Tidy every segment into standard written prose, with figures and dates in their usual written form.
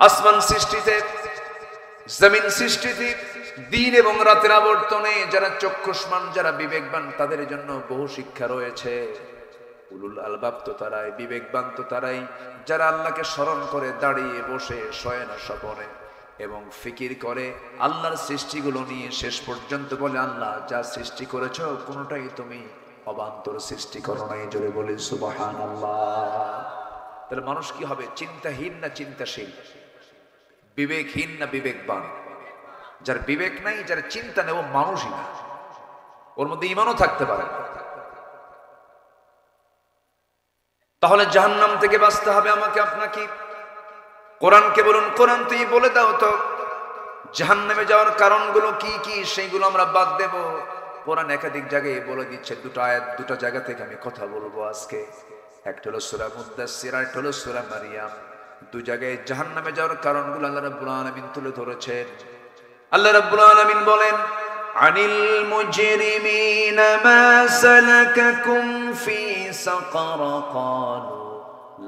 আসমান সৃষ্টিতে, জমিন সৃষ্টিতে, দিন এবং রাতের আবর্তনে যারা চক্ষুষ্মান, যারা বিবেকবান, তাদের জন্য বহু শিক্ষা রয়েছে। উলুল আলবাব তো তারাই, বিবেকবান তো তারাই, যারা আল্লাহকে স্মরণ করে দাঁড়িয়ে বসে শয়ে না স্বপনে এবং ফিকির করে আল্লাহর সৃষ্টিগুলো নিয়ে শেষ পর্যন্ত বলে, আল্লাহ যা সৃষ্টি করেছো কোনোটাই তুমি অবান্তর সৃষ্টি করো নাই। জোরে বলি সুবহানাল্লাহ। তাহলে মানুষ কি হবে? চিন্তাহীন না চিন্তাশীল? বিবেকহীন না বিবেকবান? যার বিবেক নাই, যার চিন্তা নেই, ও মানুষই না, ওর মধ্যে ঈমানও থাকতে পারে। তাহলে জাহান্নাম থেকে বাঁচতে হবে আমাকে আপনাকে। কোরআনকে বলুন, কোরআন তুই বলে দাও তো জাহান্নামে যাওয়ার কারণগুলো কি কি, সেইগুলো আমরা বাদ দেব। কোরআন একাধিক জায়গায় বলে দিচ্ছে। দুটো আয়াত, দুটো জায়গা থেকে আমি কথা বলবো আজকে। একটা হলো সূরা মুদ্দাসসির, আর একটা হলো সূরা মারিয়াম। দুই জায়গায় জাহান্নামে যাওয়ার কারণগুলো আল্লাহ রাব্বুল আলামিন তুলে ধরেছেন। আল্লাহ রাব্বুল আলামিন বলেন, আনিল মুজরিমিনা মা সালাকাকুম ফি সাকার ক্বালু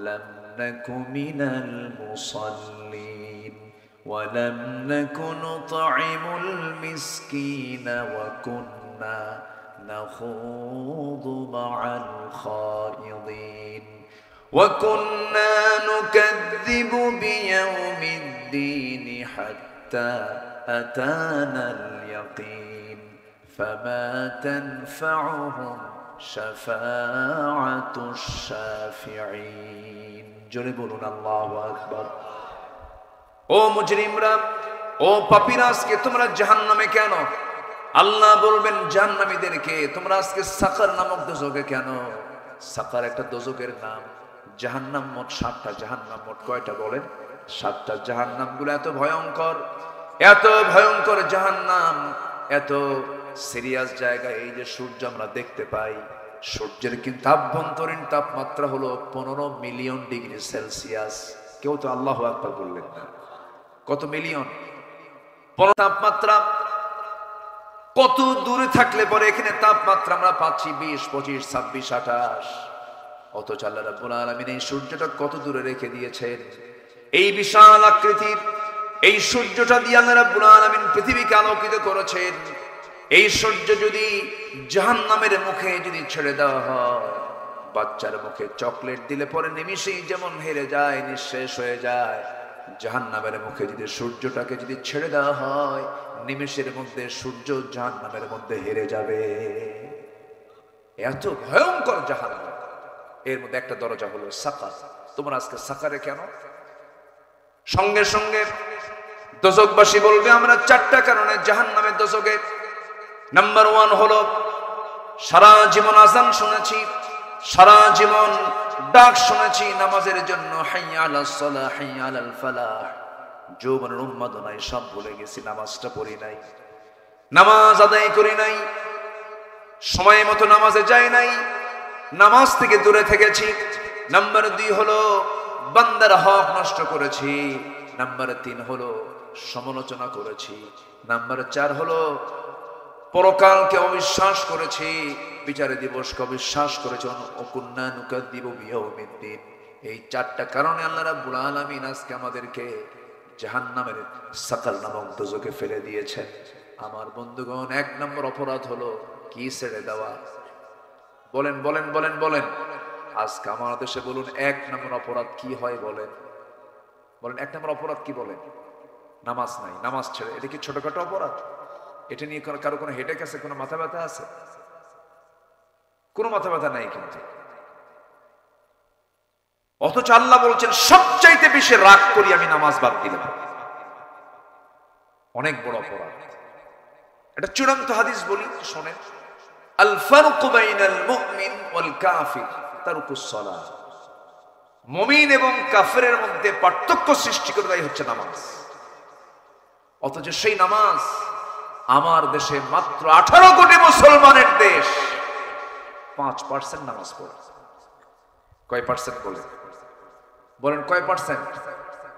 লাম নাকু মিনাল মুসাল্লিন ওয়া লাম নাকু নুতঈমুল মিসকিনা ওয়া কুন্না নাখুযু মা'আল খায়িদিন ওয়া কুন্না নুকাযযিবু বিয়াউমিদ্দিন হাত্তা أتانا اليقين فما تنفعهم شفاعة الشافعين জোরে বলুন আল্লাহু আকবার। ও মুজরিমরা, ও পাপীরা, আজকে তোমরা জাহান্নামে কেন? আল্লাহ বলবেন জাহান্নামীদেরকে, তোমরা আজকে সাকার নামক দোজখে কেন? সাকার একটা দোজখের নাম। জাহান্নাম মোট 7টা। জাহান্নাম মোট কয়টা বলেন? 7টা। জাহান্নামগুলো এত ভয়ঙ্কর, এত ভয়ঙ্কর জাহান্নাম, এত সিরিয়াস জায়গায়। এই যে সূর্য আমরা দেখতে পাই, সূর্যের কিন্তু আভ্যন্তরীণ তাপমাত্রা হলো 15 মিলিয়ন ডিগ্রি সেলসিয়াস। কেউ তো আল্লাহু আকবার বললেন না। কত মিলিয়ন? 15 তাপমাত্রা। কত দূরে থাকলে পরে এখানে তাপমাত্রা আমরা পাচ্ছি 20, 25, 26, 28। অথচ আল্লাহ রাব্বুল আলামিন এই সূর্যটা কত দূরে রেখে দিয়েছেন। এই বিশাল আকৃতির এই সূর্যটা দিয়ে আল্লাহ রাব্বুল আলামিন পৃথিবীকে আলোকিত করেছেন। এই সূর্য যদি জাহান্নামের মুখে যদি ছেড়ে দেওয়া হয়, বাচ্চার মুখে চকলেট দিলে পরে নিমিষেই যেমন হেরে যায়, নিঃশেষ হয়ে যায়, জাহান্নামের মুখে যদি সূর্যটাকে যদি ছেড়ে দেওয়া হয়, নিমিষের মধ্যে সূর্য জাহান্নামের মধ্যে হেরে যাবে। এত ভয়ঙ্কর জাহান্নাম। এর মধ্যে একটা দরজা হলো সাকার। তোমরা আজকে সাকারে কেন? সঙ্গে সঙ্গে দোজখবাসী বলবে, আমরা 4টা কারণে জাহান্নামের দোজখে। নাম্বার 1 হলো সারা জীবন আযান শুনেছি, সারা জীবন ডাক শুনেছি নামাজের জন্য, হাইয়া আলাস সালাহ, হাইয়া আলাল ফালাহ। যৌবনের উন্মাদনায় সব ভুলে গেছি, নামাজটা পড়ি নাই, নামাজ আদায় করি নাই, সময় মতো নামাজে যাই নাই, নামাজ থেকে দূরে থেকেছি। নাম্বার 2 হলো বান্দার হক নষ্ট করেছি। নাম্বার 3 হলো সমালোচনা করেছি। নাম্বার 4 হলো পরকালকে অবিশ্বাস করেছি, বিচারে দিবসকে অবিশ্বাস করেছি। ওয়াকুন্না নুকাযযিবু বিয়াউমিদ্দিন। এই 4টা কারণে আল্লাহ রাব্বুল আলামিন আজকে আমাদেরকে জাহান্নামের সাকার নামক দোজখে ফেলে দিয়েছেন। আমার বন্ধুগণ, 1 নম্বর অপরাধ হলো কি? ছেড়ে দেওয়া। বলেন বলেন বলেন বলেন। আজকে আমার দেশে বলুন 1 নম্বর অপরাধ কি হয়? বলেন বলেন। 1 নম্বর অপরাধ কি বলেন? নামাজ নাই, নামাজ ছেড়ে। এটা কি ছোটখাটো অপরাধ? এটা নিয়ে কারো কোনো হেডেক আছে? কোনো মাথা ব্যথা আছে? কোনো মাথা ব্যথা নাই কিন্তু। অথচ আল্লাহ বলছেন সবচাইতে বেশি রাগ করি আমি নামাজ বাদ দিলাম। অনেক বড় অপরাধ। এটা চূড়ান্ত হাদিস বলি, শোনেন। আল ফারকু বাইনাল মুমিন ওয়াল কাফির তারকুস সালাহ। মুমিন এবং কাফেরের মধ্যে পার্থক্য সৃষ্টি করে দেয় হচ্ছে নামাজ। অথচ সেই নামাজ আমার দেশে মাত্র 18 কোটি মুসলমানের দেশ 5% নামাজ পড়ে। কয় পার্সেন্ট বলেন? বলেন কয় পার্সেন্ট?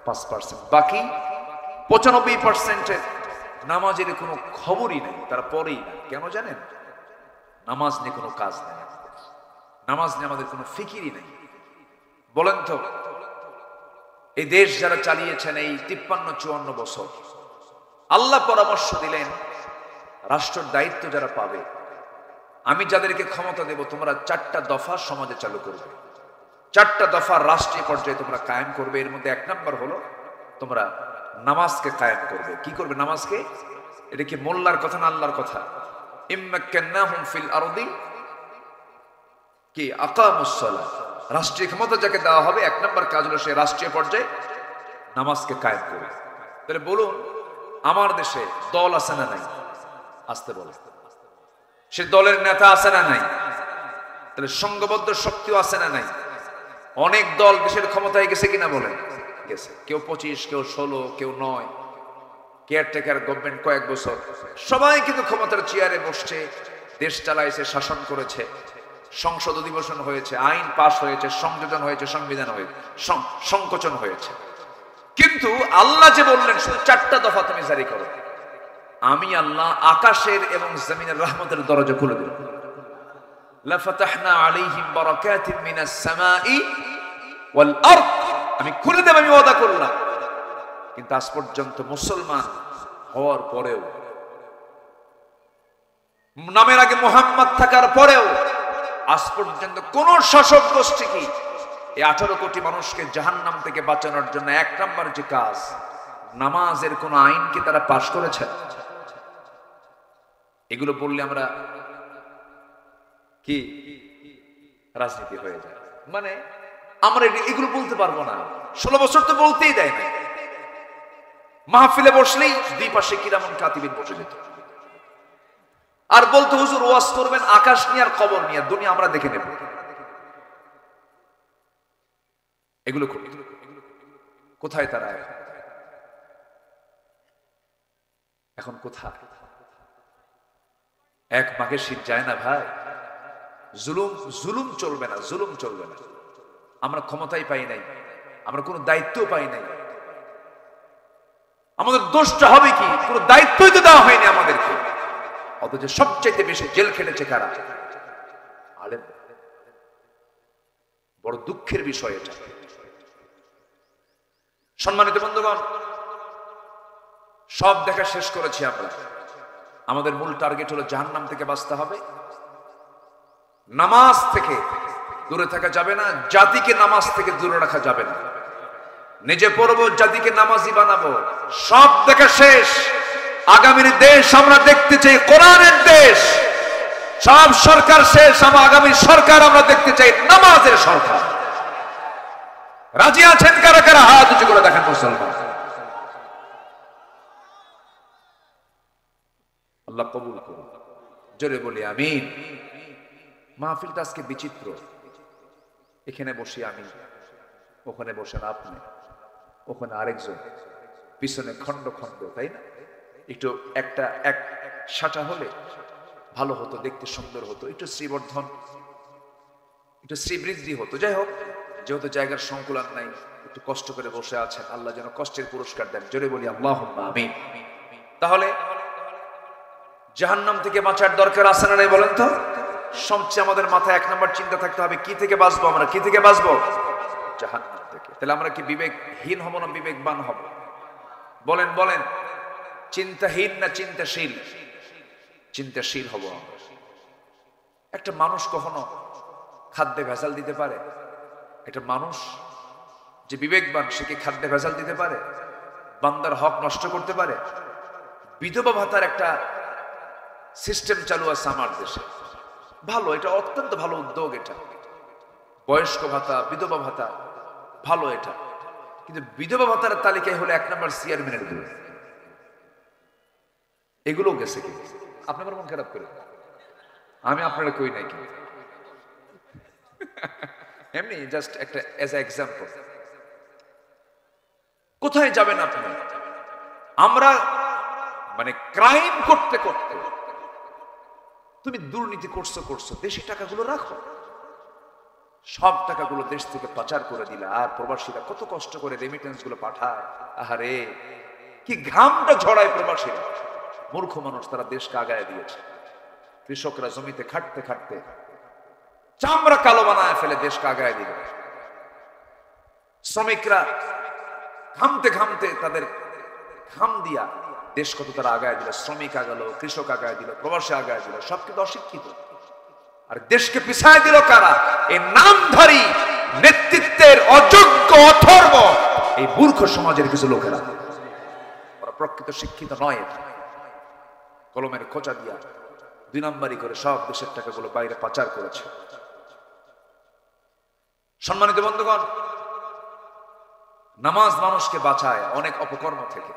5%। বাকি 95% নামাজের কোনো খবরই নেই, তারা পড়েই না। কেন জানেন? নামাজ নিয়ে কোনো কাজ নেই, নামাজ নিয়ে আমাদের কোনো ফিকিরই নেই। বলেন তো এই দেশ যারা চালিয়েছেন এই 53-54 বছর, আল্লাহ পরামর্শ দিলেন রাষ্ট্রের দায়িত্ব যারা পাবে, আমি যাদেরকে ক্ষমতা দেব তোমরা 4টা দফা সমাজে চালু করবে, 4টা দফা রাষ্ট্রীয় পর্যায়ে তোমরা কায়েম করবে। এর মধ্যে 1 নম্বর হলো তোমরা নামাজকে কায়েম করবে। কি করবে? নামাজকে। এটা কি মোল্লার কথা না আল্লাহর কথা? ইম্মাক্কান্নাহুম ফিল আরদি কি আকামুস সালাহ। রাষ্ট্রীয় ক্ষমতা যাকে দেওয়া হবে 1 নম্বর কাজ হলো সে রাষ্ট্রীয় পর্যায়ে নামাজকে কায়েম করবে। তাহলে বলুন, আমার দেশে দল আছে না নাই? আসতে বলে। সে দলের নেতা আছে না নাই? তাহলে সংঘবদ্ধ শক্তিও আছে না নাই? অনেক দল দেশের ক্ষমতায় গেছে কিনা বলেন? গেছে। কেউ 25, কেউ 16, কেউ 9, কেয়ারটেকার গভর্নমেন্ট কয়েক বছর, সবাই কিন্তু ক্ষমতার চেয়ারে বসছে, দেশ চালাইছে, শাসন করেছে, সংসদ অধিবেশন হয়েছে, আইন পাশ হয়েছে, সংযোজন হয়েছে, সংবিধান হয়েছে, সংকোচন হয়েছে। কিন্তু আল্লাহ যে বললেন শুধু 4টা দফা তুমি জারি করো, আমি আল্লাহ আকাশের এবং জমিনের রহমতের দরজা খুলে দেব। লাফাতাহনা আলাইহিম বারাকাতিন মিনাস সামাই ওয়াল আরদ, আমি খুলে দেব, আমি ওয়াদা করলাম। কিন্তু আজ পর্যন্ত মুসলমান হওয়ার পরেও, নামের আগে মুহাম্মদ থাকার পরেও আজ পর্যন্ত কোন শাসক গোষ্ঠী কি এই 18 কোটি মানুষকে জাহান্নাম থেকে বাঁচানোর জন্য 1 নম্বর যে কাজ, নামাজের কোন আইন কি তারা পাশ করেছে? এগুলো বললে আমরা কি রাজনীতি হয়ে যায়, মানে আমরা এগুলো বলতে পারবো না। 16 বছর তো বলতেই দেয় না। মাহফিলে বসলেই 2 পাশে কিরামন কাতিবিন বসে যেত আর বলতো হুজুর ওয়াজ করবেন আকাশ নিয়ে আর খবর নিয়ে, দুনিয়া আমরা দেখে নেব। এগুলো কোথায় তারা এখন কোথায়? এক মাঘের শীত যায় না ভাই। জুলুম চলবে না, জুলুম চলবে না। আমরা ক্ষমতাই পাই নাই, আমরা কোনো দায়িত্ব পাই নাই। আমাদের দোষটা হবে কি? কোনো দায়িত্বই তো দেওয়া হয়নি আমাদেরকে। অথচ সবচাইতে বেশি জেল খেটেছে কারা? আলেম। বড় দুঃখের বিষয় এটা। সম্মানিত বন্ধুগণ, সব দেখা শেষ করেছি আমরা। আমাদের মূল টার্গেট হলো জাহান্নাম থেকে বাঁচতে হবে। নামাজ থেকে দূরে থাকা যাবে না, জাতিকে নামাজ থেকে দূরে রাখা যাবে না। নিজে পড়বো, জাতিকে নামাজি বানাবো। সব দেখা শেষ। আগামীর দেশ আমরা দেখতে চাই কোরআনের দেশ। সব সরকার শেষ, আমরা আগামী সরকার আমরা দেখতে চাই নামাজের সরকার। রাজি আছেন কারা কারা? হাত উঁচু করে দেখেন মুসলমান। আল্লাহ কবুল করুন। জোরে বলি আমিন। মাহফিলটা আজকে বিচিত্র। এখানে বসি আমি, ওখানে বসেন আপনি, ওখানে আরেকজন, পিছনে খন্ড খন্ড, তাই না? একটু এক সাটা হলে ভালো হতো, দেখতে সুন্দর হতো, একটু শ্রীবর্ধন, একটু শ্রীবৃদ্ধি হতো। যাই হোক, যেহেতু জায়গার সংকুলান নাই, একটু কষ্ট করে বসে আছেন, আল্লাহ যেন কষ্টের পুরস্কার দেন। জোরে বলি আল্লাহুম্মা আমিন। তাহলে জাহান্নাম থেকে বাঁচার দরকার আছে না নাই বলেন তো? সবচেয়ে আমাদের মাথায় 1 নম্বর চিন্তা থাকতে হবে, কি থেকে বাঁচবো আমরা? কি থেকে বাঁচবো? জাহান্নাম থেকে। তাহলে আমরা কি বিবেকহীন হব না বিবেকবান হব? বলেন বলেন, চিন্তাহীন না চিন্তাশীল? চিন্তাশীল হব আমরা। একটা মানুষ কখনো খাদ্যে ভেজাল দিতে পারে? একটা মানুষ যে বিবেকবান সে কি খাদ্যে ভেজাল দিতে পারে? বান্দার হক নষ্ট করতে পারে? বিধবা ভাতার একটা সিস্টেম চালু আছে আমার দেশে, ভালো, এটা অত্যন্ত ভালো উদ্যোগ। এটা বয়স্ক ভাতা, বিধবা ভাতা, ভালো এটা। কিন্তু বিধবা ভাতার তালিকায় হলো 1 নম্বর চেয়ারম্যানের গুলো। এগুলো গেছে কি? আপনার মন খারাপ করে আমি আপনারা কই নাই কি, এমনি জাস্ট একটা এজ এ এক্সাম্পল। কোথায় যাবেন আপনি? আমরা মানে ক্রাইম করতে করতে, তুমি দুর্নীতি করছো, দেশি টাকাগুলো রাখো, সব টাকাগুলো দেশ থেকে পাচার করে দিলা। আর প্রবাসীরা কত কষ্ট করে রেমিটেন্স গুলো পাঠায়, আহারে কি ঘামটা ঝড়ায় প্রবাসীরা। মূর্খ মানুষ, তারা দেশকে আগায় দিয়েছে। কৃষকরা জমিতে খাটতে খাটতে চামড়া কালো বানায় ফেলে দেশকে আগায় দিল। শ্রমিকরা ঘামতে ঘামতে তাদের ঘাম দিয়া দেশ কত তারা আগায় দিল, শ্রমিক আগালো, কৃষক আগায় দিল, প্রবাসী আগায় দিল, সব কিন্তু অশিক্ষিত। আর দেশকে পিছায় দিল কারা? এই নামধারী নেতৃত্বের অযোগ্য অথর্ব এই মূর্খ সমাজের কিছু লোকেরা। ওরা প্রকৃত শিক্ষিত নয়, কলমের খোঁচা দিয়া 2 নাম্বারি করে সব দেশের টাকাগুলো বাইরে পাচার করেছে। সম্মানিত বন্ধুগণ, নামাজ মানুষকে বাঁচায় অনেক অপকর্ম থেকে।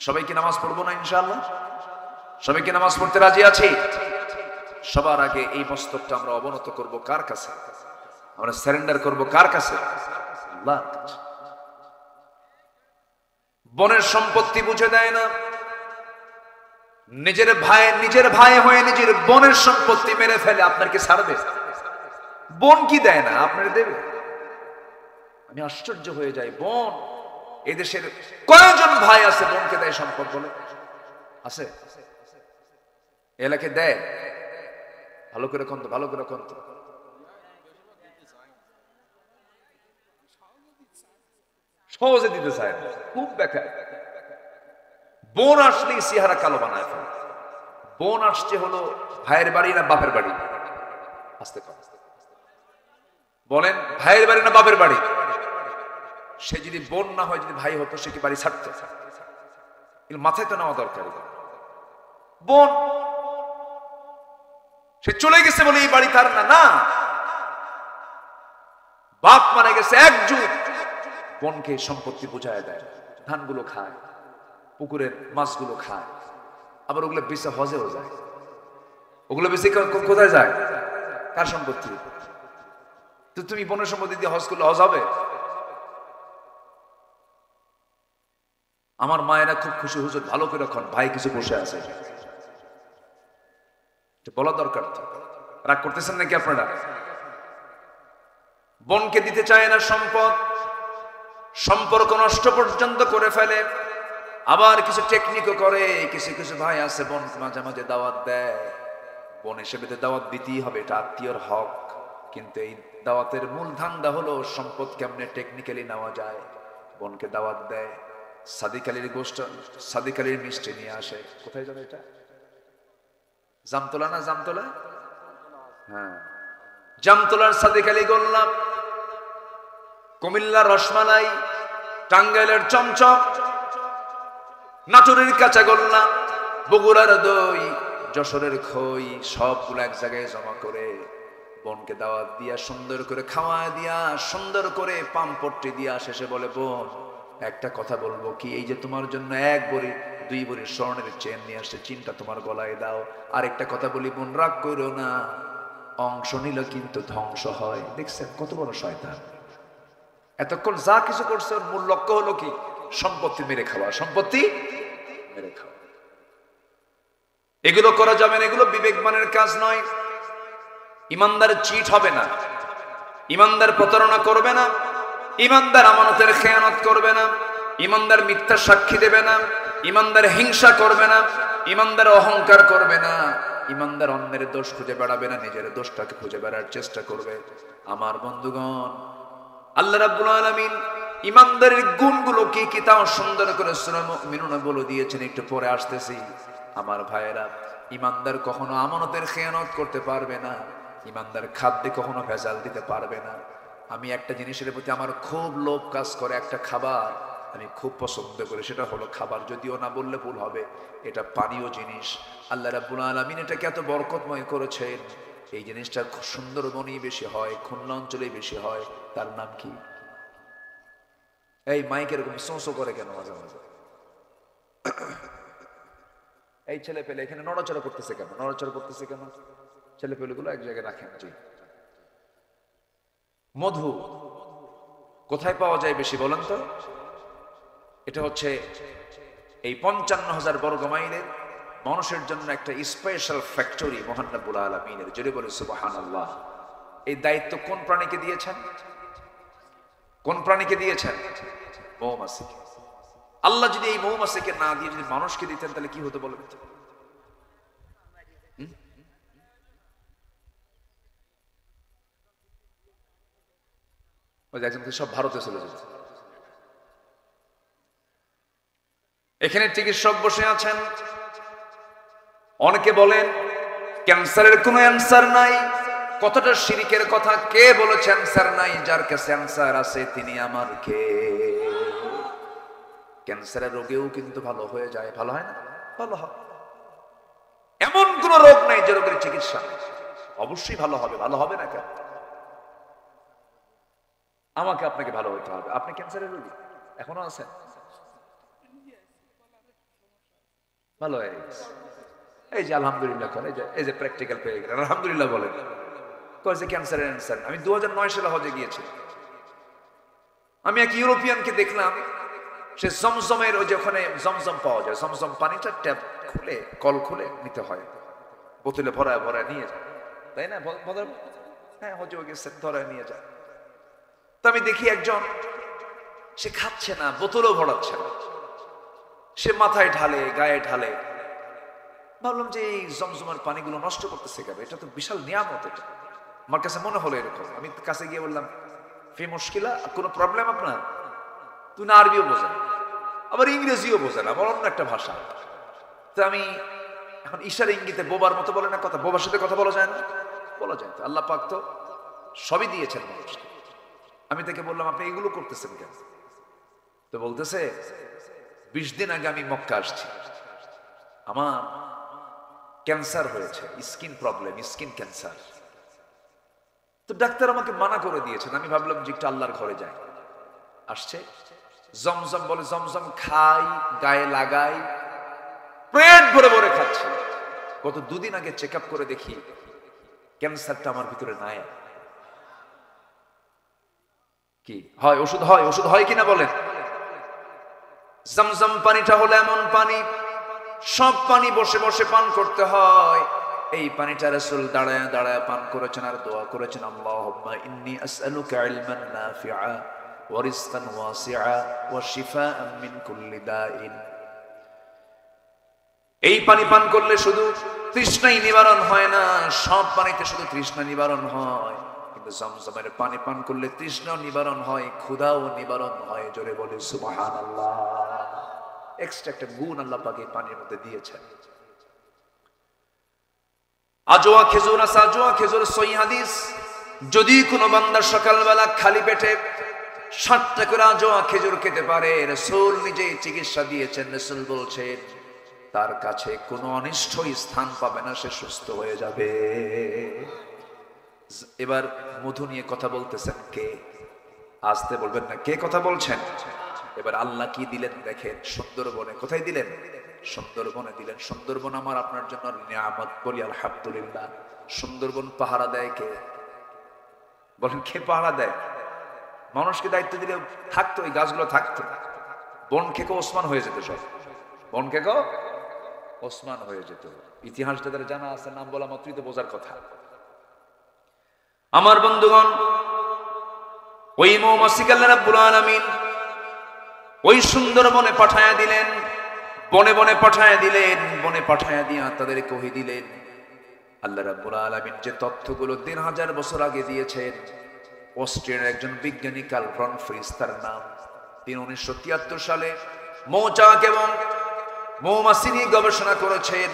সবাইকে নামাজ পড়বো না ইনশাআল্লাহ? সবাইকে নামাজ পড়তে রাজি আছি? সবার আগে এই মস্তকটা আমরা অবনত করব কার কাছে? আমরা সারেন্ডার করব কার কাছে? আল্লাহর কাছে। বনের সম্পত্তি বুঝে দেয় না, নিজের ভাই হয়ে নিজের বোনের সম্পত্তি মেরে ফেলে, আপনার কি ছাড়বে? বোন কি দেয় না, আপনার দেবে? আমি আশ্চর্য হয়ে যাই। বোন, এদেশের কয়জন ভাই আছে বোনকে দেয় সম্পদ বলে? আছে? এলাকে দেয়? ভালো করে কন্ত, ভালো করে কন্ত। সহজে দিতে চায় না, খুব বেকার। বোন আসলেই চেহারা কালো বানায় ফেলে। বোন আসছে হলো ভাইয়ের বাড়ি না বাপের বাড়ি? আসতে পারে বলেন, ভাইয়ের বাড়ি না বাপের বাড়ি? সে যদি বোন না হয়, যদি ভাই হতো, সে কি বাড়ি ছাড়তো? মাথায় তো নেওয়া দরকার। বোন, সে চলে গেছে বলে এই বাড়ি তার না। না, বাপ মারা গেছে এক যুগ, বোনকে সম্পত্তি বুঝায় দেয়, ধানগুলো খায়, পুকুরের মাছগুলো খায়, আবার ওগুলো বেঁচে হজেও যায়। ওগুলো বেশি কোথায় যায়? কার সম্পত্তি? তো তুমি বোনের সম্পত্তি দিয়ে হজ করলে হজ হবে? আমার মায়েরা খুব খুশি, হুজুর ভালো করে রাখন, ভাই কিছু বসে আছে, বলা দরকার। তো রাগ করতেছেন নাকি আপনারা? বোনকে দিতে চায় না সম্পদ, সম্পর্ক নষ্ট পর্যন্ত করে ফেলে। আবার কিছু টেকনিকও করে। কিছু কিছু ভাই আছে বোন মাঝে মাঝে দাওয়াত দেয়, বোন হিসেবে দাওয়াত দিতেই হবে, এটা আত্মীয়র হক। কিন্তু এই দাওয়াতের মূল ধান্দা হলো সম্পদ কেমনে টেকনিক্যালি নেওয়া যায়। বোনকে দাওয়াত দেয়, সাদিক আলীর গোষ্ঠ, সাদিক আলীর মিষ্টি নিয়ে আসে। কোথায় যাবে এটা? জামতলা না? জামতলা? হ্যাঁ, জামতলার সাদিক আলী গোল্লা, কুমিল্লার রসমালাই, টাঙ্গাইলের চমচম, নাটোরের কাঁচা গোল্লা, বগুড়ার দই, যশোরের খই, সবগুলো এক জায়গায় জমা করে বোনকে দাওয়াত দিয়া, সুন্দর করে খাওয়া দিয়া, সুন্দর করে পাম্পট্টি দিয়া, শেষে বলে, বোন একটা কথা বলবো কি, এই যে তোমার জন্য 1 ভরি 2 ভরি স্বর্ণের চেন নিয়ে আসছে, চিনটা তোমার গলায় দাও। আর একটা কথা বলি বোন, রাগ করো না, অংশ নিলে কিন্তু ধ্বংস হয়। দেখছেন কত বড় শয়তান! এতক্ষণ যা কিছু করছে ওর মূল লক্ষ্য হলো কি? সম্পত্তি মেরে খাওয়া, সম্পত্তি মেরে খাওয়া। এগুলো করা যাবে না, এগুলো বিবেকবানের কাজ নয়। ইমানদার চিট হবে না, ইমানদার প্রতারণা করবে না, ইমানদার আমানতের খেয়ানত করবে না, ইমানদার মিথ্যা সাক্ষী দেবে না, ইমানদার হিংসা করবে না, ইমানদার অহংকার করবে না, ইমানদার অন্যের দোষ খুঁজে বেড়াবে না, নিজের দোষটাকে খুঁজে বেড়ার চেষ্টা করবে। আমার বন্ধুগণ, আল্লাহ রাব্বুল আলামিন ইমানদারের গুণগুলো কি কি তাও সুন্দর করে সূরা মুমিনুনে বলে দিয়েছেন, একটু পরে আসতেছি। আমার ভাইয়েরা, ইমানদার কখনো আমানতের খেয়ানত করতে পারবে না, ইমানদার খাদ্যে কখনো ভেজাল দিতে পারবে না। আমি একটা জিনিসের প্রতি আমার খুব লোভ কাজ করে, একটা খাবার আমি খুব পছন্দ করি, সেটা হলো খাবার, যদিও না বললে ভুল হবে, এটা পানীয় জিনিস। আল্লাহ রাব্বুল আলামিন এটাকে এত বরকতময় করেছেন, এই জিনিসটা সুন্দরবনেই বেশি হয়, খুলনা অঞ্চলেই বেশি হয়। তার নাম কি? এই মাইক এরকম সোঁসো করে কেন মাঝে মাঝে? এই ছেলে পেলে এখানে নড়াচড়া করতেছে কেন? নড়াচড়া করতেছে কেন? ছেলে পেলেগুলো এক জায়গায় রাখেন। জি, মধু কোথায় পাওয়া যায় বেশি বলেন তো? এটা হচ্ছে এই 55,000 বর্গ মাইলের মানুষের জন্য একটা স্পেশাল ফ্যাক্টরি মহান রব্বুল আলামিনের। জোরে বলে সুবহানাল্লাহ। এই দায়িত্ব কোন প্রাণীকে দিয়েছেন? কোন প্রাণীকে দিয়েছেন? মৌমাছিকে। আল্লাহ যদি এই মৌমাছিকে না দিয়ে যদি মানুষকে দিতেন তাহলে কি হতো বলেন তো? ওই একজন সব ভারতে চলে যেত। এখানে চিকিৎসক বসে আছেন, অনেকে বলেন ক্যান্সারের কোনো অ্যান্সার নাই। কতটা শিরকের কথা! কে বলেছে অ্যান্সার নাই? যার কাছে অ্যান্সার আছে তিনি আমার কে। ক্যান্সারের রোগেও কিন্তু ভালো হয়ে যায়, ভালো হয় না? ভালো হয়। এমন কোন রোগ নাই যে রোগের চিকিৎসা অবশ্যই ভালো হবে। ভালো হবে না কেন? আমাকে আপনাকে ভালো হতে হবে। আপনি ক্যান্সারের রোগী এখনো আছেন, ভালো হয়ে গেছে। এই যে আলহামদুলিল্লাহ করেন, এই যে প্র্যাকটিক্যাল পেয়ে গেলেন, আলহামদুলিল্লাহ বলেন। কয়েছে ক্যান্সারের অ্যান্সার। আমি 2009 সালে হজে গিয়েছি। আমি এক ইউরোপিয়ানকে দেখলাম, সে জমজমের ওই যে ওখানে জমজম পাওয়া যায়, জমজম পানিটা ট্যাপ খুলে কল খুলে নিতে হয়, বোতলে ভরায় ভরায় নিয়ে যায়, তাই না? হ্যাঁ, হজে গেছে, ধরায় নিয়ে যায়। তো আমি দেখি একজন, সে খাচ্ছে না, বোতলও ভরাচ্ছে না, সে মাথায় ঢালে, গায়ে ঢালে। ভাবলাম যে এই জমজমের পানিগুলো নষ্ট করতেছে কেন? এটা তো বিশাল নিয়ামত। এটা আমার কাছে মনে হলো এরকম। আমি কাছে গিয়ে বললাম, ফি মুশকিলা, কোনো প্রবলেম আপনার? তুই না আরবিও বোঝেন, আবার ইংরেজিও বোঝেন, আবার অন্য একটা ভাষা। তো আমি এখন ইশারা ইঙ্গিতে, বোবার মতো বলে না কথা, বোবার সাথে কথা বলা যায় না? বলা যায় তো। আল্লাহ পাক তো সবই দিয়েছেন মানুষকে। আমি তাকে বললাম, আপনি এগুলো করতেছেন কেন? তো বলতেছে, 20 দিন আগে আমি মক্কা আসছি, আমার ক্যান্সার হয়েছে, স্কিন প্রবলেম, স্কিন ক্যান্সার। তো ডাক্তার আমাকে মানা করে দিয়েছেন। আমি ভাবলাম যে একটু আল্লাহর ঘরে যাই। আসছে জমজম, বলে জমজম খাই, গায়ে লাগাই, পেট ভরে ভরে খাচ্ছি। গত 2 দিন আগে চেক আপ করে দেখি ক্যান্সারটা আমার ভিতরে নাই। কি হয়? ওষুধ হয়? ওষুধ হয় কিনা বলেন? জমজম পানিটা হলো এমন পানি, সব পানি বসে বসে পান করতে হয়। এই পানিটা রাসূল দাঁড়ায় দাঁড়ায় পান করেছেন আর দোয়া করেছেন, আল্লাহুম্মা ইন্নী আসআলুকা ইলমান নাফিআ ওয়া রিজকান ওয়াসিআ ওয়া শিফাআন মিন কুল্লি দাইন। এই পানি পান করলে শুধু তৃষ্ণাই নিবারণ হয় না, সব পানিতে শুধু তৃষ্ণা নিবারণ হয়, কিন্তু জমজমের পানি পান করলে তৃষ্ণাও নিবারণ হয়, ক্ষুধাও নিবারণ হয়। জোরে বলে সুবহানাল্লাহ। এক্সট্রা একটা গুণ আল্লাহ পাক এই পানির মধ্যে দিয়েছেন। আজওয়া খেজুর আছে, আজওয়া খেজুর সহিহ হাদিস। যদি কোনো বান্দা সকালবেলা খালি পেটে 7টা করে আজওয়া খেজুর খেতে পারে, রাসূল নিজেই চিকিৎসা দিয়েছেন। রাসূল বলছেন তার কাছে কোনো অনিষ্ট স্থান পাবে না, সে সুস্থ হয়ে যাবে। এবার মধু নিয়ে কথা বলতেছেন কে? আসতে বলবেন না, কে কথা বলছেন? এবার আল্লাহ কি দিলেন দেখেন, সুন্দরবনে। কোথায় দিলেন? সুন্দরবনে দিলেন। সুন্দরবন আমার আপনার জন্য নিয়ামত, বলি আলহামদুলিল্লাহ। সুন্দরবন পাহারা দেয় কে? বলেন, কে পাহারা দেয়? মানুষকে দায়িত্ব দিলে থাকতো, এই গাছগুলো থাকতো। বন খেকো ওসমান হয়ে যেত, সব বন খেকো ওসমান হয়ে যেত। ইতিহাস যাদের জানা আছে, নাম বলা মাত্রই তো বোঝার কথা। আমার বন্ধুগণ, ওই মৌমাছিকে আল্লাহ রাব্বুল আলামিন ওই সুন্দরবনে পাঠায়া দিলেন, বনে বনে পাঠায়া দিলেন। বনে পাঠায়া দিয়া তাদের কহি দিলেন আল্লাহ রাব্বুল আলামিন যে তথ্যগুলো 1000 বছর আগে দিয়েছেন। অস্ট্রিয়ার একজন বিজ্ঞানী কার্ল ভন ফ্রিস তার নাম, তিনি 1973 সালে মৌচাক এবং মৌমাছি নিয়ে গবেষণা করেছেন।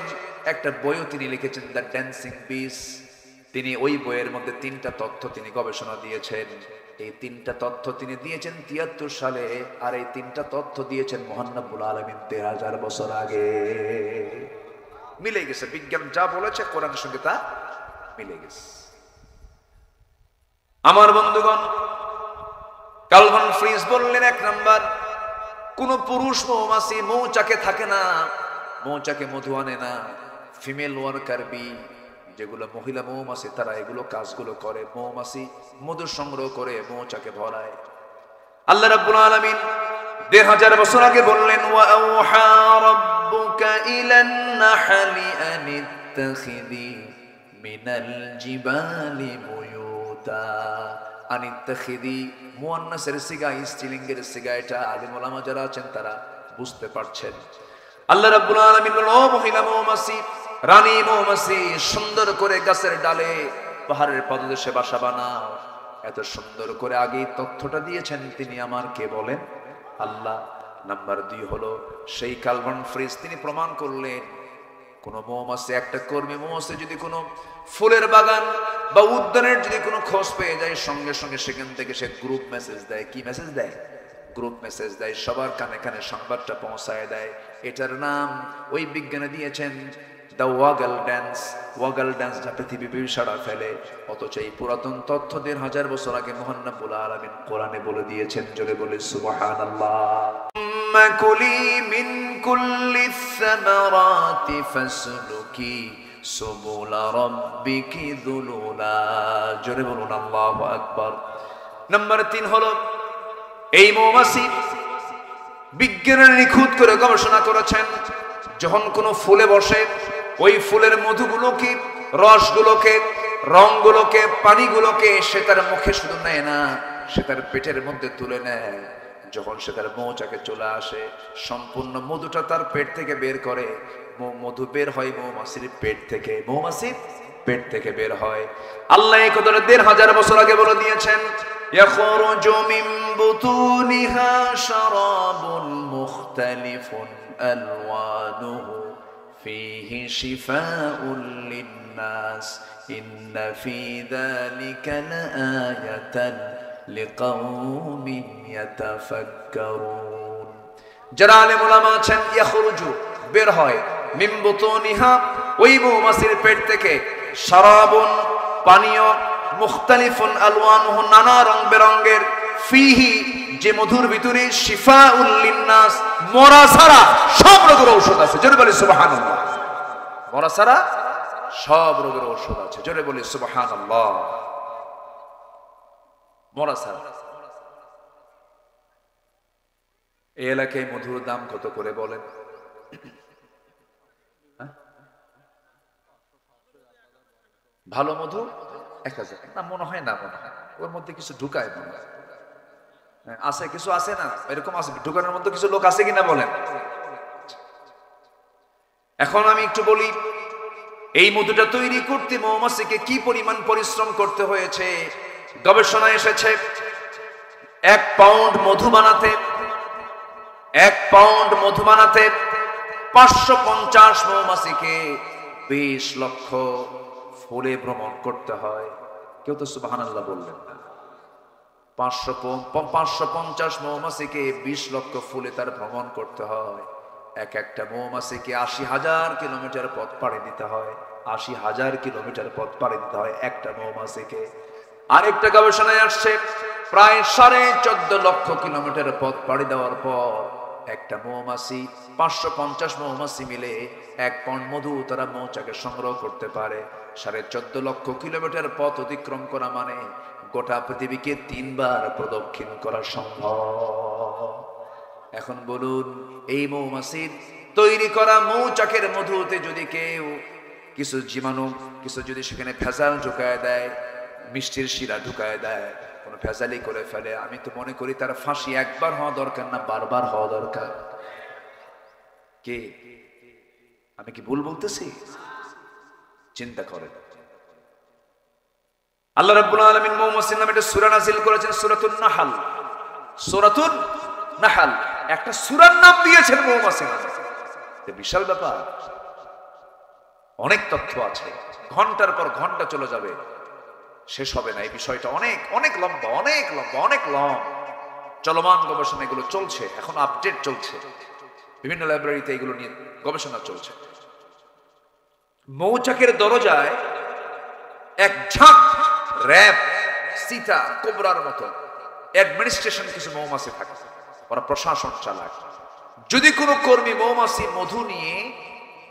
একটা বইও তিনি লিখেছেন, দ্য ড্যান্সিং বিস। তিনি ওই বইয়ের মধ্যে 3টা তথ্য তিনি গবেষণা দিয়েছেন। এই 3টা তথ্য তিনি দিয়েছেন 73 সালে, আর এই 3টা তথ্য দিয়েছেন মহান রব্বুল আলামিন 13,000 বছর আগে। মিলে গেছে, বিজ্ঞান যা বলেছে কোরআনের সঙ্গে তা মিলে গেছে। আমার বন্ধুগণ, কার্ল ভন ফ্রিস বললেন, 1 নাম্বার, কোন পুরুষ মৌমাছি মৌচাকে থাকে না, মৌচাকে মধু আনে না। ফিমেল ওয়ার্কার বি, যেগুলো মহিলা মৌমাছি, তারা এগুলো কাজগুলো করে। মৌমাছি মধু সংগ্রহ করে মৌচাকে ভরায়। আল্লাহ রাব্বুল আলামিন 1000 বছর আগে বললেন, ওয়া আওহা রাব্বুকা ইলান নাহলি আনিত্তাখিযি মিনাল জিবালি বুয়ুতা। আনিত্তাখিযি মুয়ান্নাসের সিগা, স্ত্রীলিঙ্গের সিগা। এটা আলিম ওলামা যারা আছেন তারা বুঝতে পারছেন। আল্লাহ রাব্বুল আলামিন বললেন, ও মহিলা মৌমাছি, রানী মৌমাছি, সুন্দর করে গাছের ডালে পাহাড়ের পদদেশে বাসা বানাও। এত সুন্দর করে আগেই তথ্যটা দিয়েছেন তিনি আমার, কে বলেন? আল্লাহ। নাম্বার 2 হলো সেই কার্বন ফ্রিজ তিনি প্রমাণ করলেন কোন মৌমাছি, একটা কর্মী মৌমাছি যদি কোনো ফুলের বাগান বা উদ্যানের যদি কোনো খোঁজ পেয়ে যায়, সঙ্গে সঙ্গে সেখান থেকে সে গ্রুপ মেসেজ দেয়। কি মেসেজ দেয়? গ্রুপ মেসেজ দেয়, সবার কানে কানে সংবাদটা পৌঁছায় দেয়। এটার নাম ওই বিজ্ঞানী দিয়েছেন the wagon dance. Wagon dance যা পৃথিবী সারা ফেলে, অথচ এই পুরাতন তথ্য ১৫০০ বছর আগে মহান রব্বুল আলামিন কোরআনে বলে দিয়েছেন। জোরে বলে সুবহানাল্লাহ। কুলি মিন কুল্লি সামারাতি ফাসলুকি সুবুলা রাব্বিকি যুলুলা। জোরে বলুন আল্লাহু আকবার। নাম্বার 3 হলো এই মৌমাছি বিজ্ঞানীরা নিখুঁত করে গবেষণা করেছেন, যখন কোনো ফুলে বসে ওই ফুলের মধুগুলোকে, রসগুলোকে, রংগুলোকে, পানিগুলোকে সে তার মুখে শুধু নেয় না, সে তার পেটের মধ্যে তুলে নেয়। যখন সে তার মৌচাকে চলে আসে, সম্পূর্ণ মধুটা তার পেট থেকে বের করে। মধু বের হয় মৌমাছির পেট থেকে, মৌমাছির পেট থেকে বের হয়। আল্লাহ এই কথাটা ১৫০০ বছর আগে বলে দিয়েছেন। ইয়াখরুজু মিন বুতুনিহা শারাবুন মুখতালিফুন আলওয়ানুহু ফীহি শিফাউন লিন-নাস ইন্না ফী যালিকা লাআয়াতান লিকাওমিন ইয়াতাফাক্কারুন। যারা আলেম উলামা আছেন, ইয়াখরুজু বের হয়, মিন বুতুনিহা ওই মৌমাছির পেট থেকে, শারাবুন পানীয়, মুখতালিফুন আলওয়ানুহু নানা রং বেরঙের, ফিহি যে মধুর ভিতরে, শিফাউল লিন-নাস মরা ছাড়া সব রোগের ঔষধ আছে। জোরে বলি সুবহানাল্লাহ। মরা ছাড়া সব রোগের ঔষধ আছে। জোরে বলি সুবহানাল্লাহ। মরা ছাড়া। এই এলাকায় মধুর দাম কত করে বলেন? ভালো মধু ১০০০ না, মনে হয় না, মনে হয় ওর মধ্যে কিছু ঢুকায়, মনে হয় আছে, কিছু আছে না, এরকম আছে, ঢুকানোর মধ্যে কিছু লোক আছে কিনা বলেন। এখন আমি একটু বলি, এই মধুটা তৈরি করতে মৌমাছিকে কি পরিমাণ পরিশ্রম করতে হয়েছে। গবেষণায় এসেছে ১ পাউন্ড মধু বানাতে, ১ পাউন্ড মধু বানাতে ৫৫০ মৌমাছিকে ২০ লক্ষ ফুলে ভ্রমণ করতে হয়। কেউ তো সুবহানাল্লাহ বললেন না। ৫৫০ মৌমাছিকে ২০ লক্ষ ফুলে তার ভ্রমণ করতে হয়। একটা মৌমাছিকে ৮০,০০০ কিলোমিটার পথ পাড়ি দিতে হয়। ৮০,০০০ কিলোমিটার পথ পাড়ি দিতে হয় একটা মৌমাছিকে। আরেকটা গবেষণায় আসছে প্রায় ১৪.৫ লক্ষ কিলোমিটার পথ পাড়ি দেওয়ার পর একটা মৌমাছি, ৫৫০ মৌমাছি মিলে ১ পাউন্ড মধু তারা মৌচাকে সংগ্রহ করতে পারে। ১৪.৫ লক্ষ কিলোমিটার পথ অতিক্রম করা মানে গোটা পৃথিবীকে ৩ বার প্রদক্ষিণ করা সম্ভব। এখন বলুন, এই মৌমাছির তৈরি করা মৌচাকের মধুতে যদি কেউ কিছু জীবাণু, কিছু যদি সেখানে ভেজাল ঢুকায় দেয়, মিষ্টির শিরা ঢুকায় দেয়, কোনো ভেজালি করে ফেলে, আমি তো মনে করি তার ফাঁসি একবার হওয়া দরকার না, বারবার হওয়া দরকার। কে, আমি কি ভুল বলতেছি? চিন্তা করেন। আল্লাহ রাব্বুল আলামিন মৌমাছির নামে একটা সূরা নাযিল করেছেন, সূরাতুন নাহল। সূরাতুন নাহল একটা সূরার নাম দিয়েছেন মৌমাছি। বিশাল ব্যাপার, অনেক তথ্য আছে, ঘন্টার পর ঘন্টা চলে যাবে, শেষ হবে না। এই বিষয়টা অনেক অনেক লম্বা, অনেক লম্বা, অনেক লং। চলমান গবেষণা এগুলো চলছে, এখন আপডেট চলছে, বিভিন্ন লাইব্রেরিতে এগুলো নিয়ে গবেষণা চলছে। মৌচাকের দরজায় এক ঝাঁক র‍্যাব, সীতা, কোবরার মতো অ্যাডমিনিস্ট্রেশন কিছু মৌমাছি থাকে, ওরা প্রশাসন চালায়। যদি কোনো কর্মী মৌমাছি মধু নিয়ে,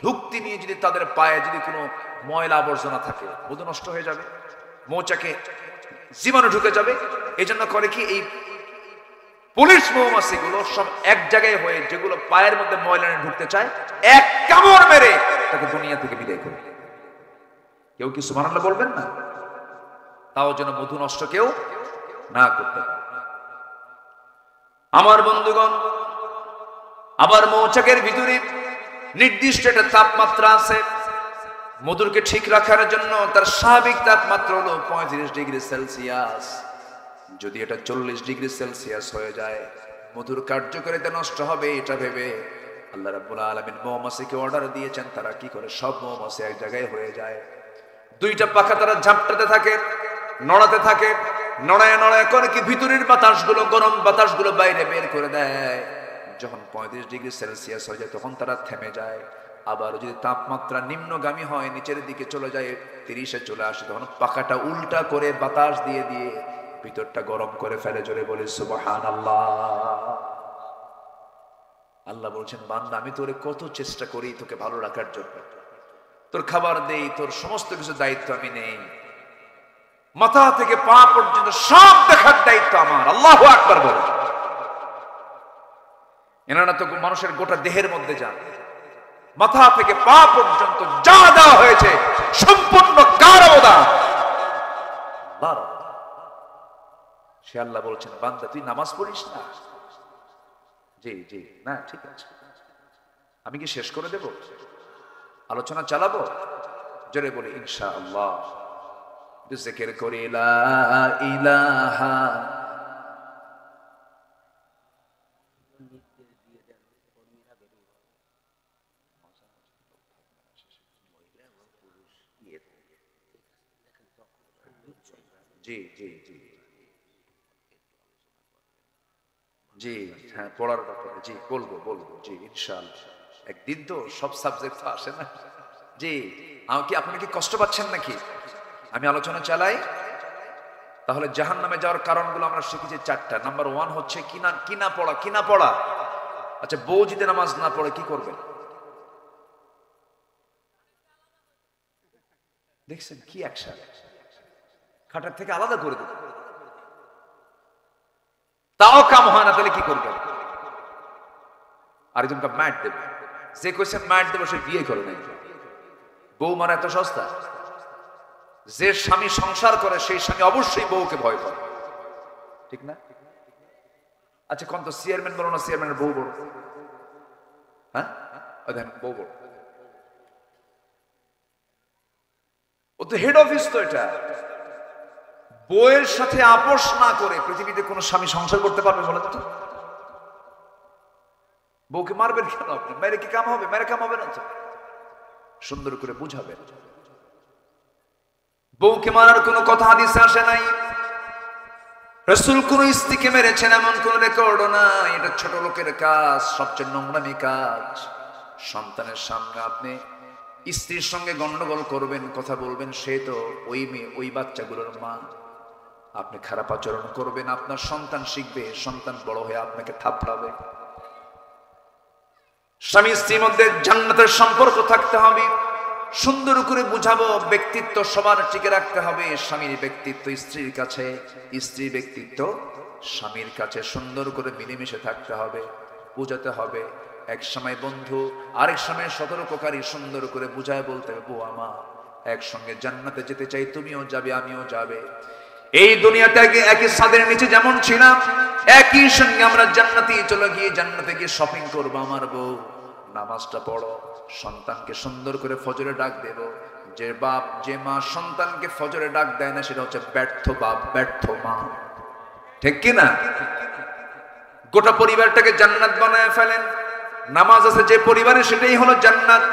ধুক্তি নিয়ে যদি তাদের পায়ে যদি কোনো ময়লা আবর্জনা থাকে, মধু নষ্ট হয়ে যাবে, মৌচাকে জীবাণু ঢুকে যাবে। এই জন্য করে কি, এই পুলিশ মৌমাছি গুলো সব এক জায়গায় হয়ে, যেগুলো পায়ের মধ্যে ময়লা ঢুকতে চায়, এক কামড় মেরে তাকে দুনিয়া থেকে বিদায় করে। কেউ কি সুবহানাল্লাহ বলবেন না? তাও যেন মধু নষ্ট কেউ না করতে পারে। আমার বন্ধুগণ, আবার মৌচাকের ভিতরে নির্দিষ্ট একটা তাপমাত্রা আছে। মধুরকে ঠিক রাখার জন্য তার স্বাভাবিক তাপমাত্রা হলো 35 ডিগ্রি সেলসিয়াস। যদি এটা 40 ডিগ্রি সেলসিয়াস হয়ে যায়, মধুর কার্যকারিতা নষ্ট হবে এটা ভেবে আল্লাহ রাব্বুল আলামিন মৌমাছিকে অর্ডার দিয়েছেন, তারা কি করে সব মৌমাছি এক জায়গায় হয়ে যায়। দুইটা পাখা তারা ঝাপটাতে থাকে, নড়াতে থাকে, নড়ায় নড়ায় করে কি ভিতরের বাতাসগুলো, গরম বাতাসগুলো বাইরে বের করে দেয়। যখন 35 ডিগ্রি সেলসিয়াস হয়ে যায় তখন তারা থেমে যায়। আবার যদি তাপমাত্রা নিম্নগামী হয়, নিচের দিকে চলে যায়, 30-এ চলে আসে, তখন পাখাটা উল্টা করে বাতাস দিয়ে দিয়ে ভিতরটা গরম করে ফেলে। জোরে বলে সুবহানাল্লাহ। আল্লাহ বলছেন, বান্দা আমি তোরে কত চেষ্টা করি তোকে ভালো রাখার জন্য, তোর খাবার দেই, তোর সমস্ত কিছু দায়িত্ব আমি নেই, মাথা থেকে পা পর্যন্ত সব দেখার দায়িত্ব আমার। আল্লাহু আকবার বলে। এনারা তো মানুষের গোটা দেহের মধ্যে যান, মাথা থেকে পা পর্যন্ত যা দেওয়া হয়েছে সম্পূর্ণ কার অবদান? আল্লাহর। সে আল্লাহ বলছেন, বান্দা তুই নামাজ পড়িস না? জি জি, না ঠিক আছে, আমি কি শেষ করে দেব? আলোচনা চালাবো? জোরে বলি ইনশাআল্লাহ। জিকির করি লা ইলাহা জি জি জি জি, হ্যাঁ পড়ার ব্যাপারে জি বলবো বলবো জি ইনশাআল্লাহ। একদিন তো সব সাবজেক্ট তো আসে না। জি, আমাকে আপনি কি কষ্ট পাচ্ছেন নাকি আমি আলোচনা চালাই? তাহলে জাহান্নামে যাওয়ার কারণগুলো আমরা শিখেছি 4টা। নাম্বার 1 হচ্ছে কিনা পড়া। আচ্ছা, বউ যদি নামাজ না পড়ে কি করবেন? দেখছেন কি অ্যাকশন, খাটার থেকে আলাদা করে দেবে, তাও কাম হয় না, তাহলে কি করবেন? আরেকজনকে ম্যাট দেবে, যে কইছে ম্যাট দেবে সে বিয়ে করে নাই। বউ মারা এত সস্তা? যে স্বামী সংসার করে সেই স্বামী অবশ্যই বউকে ভয় করে, ঠিক না? আচ্ছা কোন তো চেয়ারম্যান বলো না, চেয়ারম্যানের বউ বড়, হ্যাঁ দেখেন বউ বড়, ও তো হেড অফিস। তো এটা বউয়ের সাথে আপোষ না করে পৃথিবীতে কোন স্বামী সংসার করতে পারবে বলেন তো? বউকে মারবেন কেন আপনি? মেরে কি কাম হবে? মেরে কাম হবে না তো। সুন্দর করে বুঝাবেন। বউকে মারার কোন কথা হাদিসে আসে নাই। রাসূল কোন স্ত্রীকে মেরেছেন এমন কোন রেকর্ডও নাই। এটা ছোট লোকের কাজ, সবচেয়ে নোংরামি কাজ। সন্তানের সামনে আপনি স্ত্রীর সঙ্গে গন্ডগোল করবেন, কথা বলবেন, সে তো ওই মেয়ে, ওই বাচ্চাগুলোর মা। আপনি খারাপ আচরণ করবেন, আপনার সন্তান শিখবে, সন্তান বড় হয়ে আপনাকে থাপড়াবে। স্বামী স্ত্রীর মধ্যে জান্নাতের সম্পর্ক থাকতে হবে। সুন্দর করে বুঝাবো, ব্যক্তিত্ব সবার টিকে রাখতে হবে। স্বামীর ব্যক্তিত্ব স্ত্রীর কাছে, স্ত্রীর ব্যক্তিত্ব স্বামীর কাছে সুন্দর করে মিলেমিশে থাকতে হবে, বুঝাতে হবে। এক সময় বন্ধু, আরেক সময় সতর্ককারী। সুন্দর করে বুঝায় বলতে হবে, বউ আমার একসঙ্গে জান্নাতে যেতে চাই, তুমিও যাবে আমিও যাবে। এই দুনিয়াতে একই ছাদের নিচে যেমন ছিলাম, একই সঙ্গে আমরা জান্নাতে চলে গিয়ে জান্নাতে গিয়ে শপিং করবো। আমার বউ নামাজটা পড়ো, সন্তানকে সুন্দর করে ফজরে ডাক দেব। যে বাপ যে মা সন্তানকে ফজরে ডাক দেয় না, সেটা হচ্ছে ব্যর্থ বাপ, ব্যর্থ মা, ঠিক কিনা? গোটা পরিবারটাকে জান্নাত বানায় ফেলেন। নামাজ আছে যে পরিবারে, সেটাই হলো জান্নাত।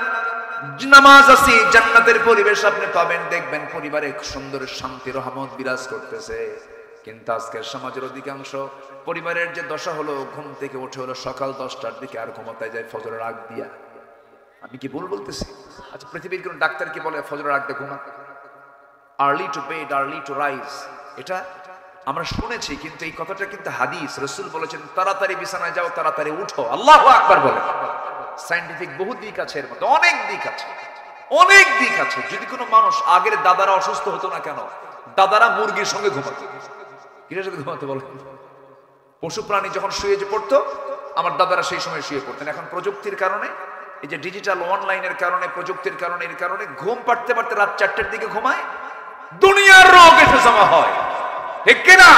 নামাজ আছে, জান্নাতের পরিবেশ আপনি পাবেন। দেখবেন পরিবারে সুন্দর শান্তি রহমত বিরাজ করতেছে। কিন্তু আজকের সমাজের অধিকাংশ পরিবারের যে দশা হলো, ঘুম থেকে উঠে হলো সকাল 10টার দিকে, আর ঘুমাতে যায় ফজরের আগ দিয়া। আমি কি ভুল বলতেছি? আচ্ছা, পৃথিবীর কোন ডাক্তার কি বলে ফজরের আগ দিয়ে ঘুমা? Early to bed early to rise, এটা আমরা শুনেছি, কিন্তু এই কথাটা কিন্তু হাদিস। রাসূল বলেছেন তাড়াতাড়ি বিছানায় যাও, তাড়াতাড়ি উঠো। আল্লাহু আকবার বলে। সায়েন্টিফিক বহু দিক আছে এর মধ্যে, অনেক দিক আছে, অনেক দিক আছে। যদি কোনো মানুষ, আগের দাদারা অসুস্থ হতো না কেন? দাদারা মুরগির সঙ্গে ঘুমাতো। কিসের সাথে ঘুমাতো বলে? পশু প্রাণী যখন শুয়ে যে পড়তো, আমার দাদারা সেই সময় শুয়ে পড়তেন। এখন প্রযুক্তির কারণে, এই যে ডিজিটাল অনলাইনের কারণে, প্রযুক্তির কারণে, এর কারণে ঘুম পাড়তে পারতে রাত 4টার দিকে ঘুমায়, দুনিয়ার রোগ এসে জমা হয়, ঠিক কিনা?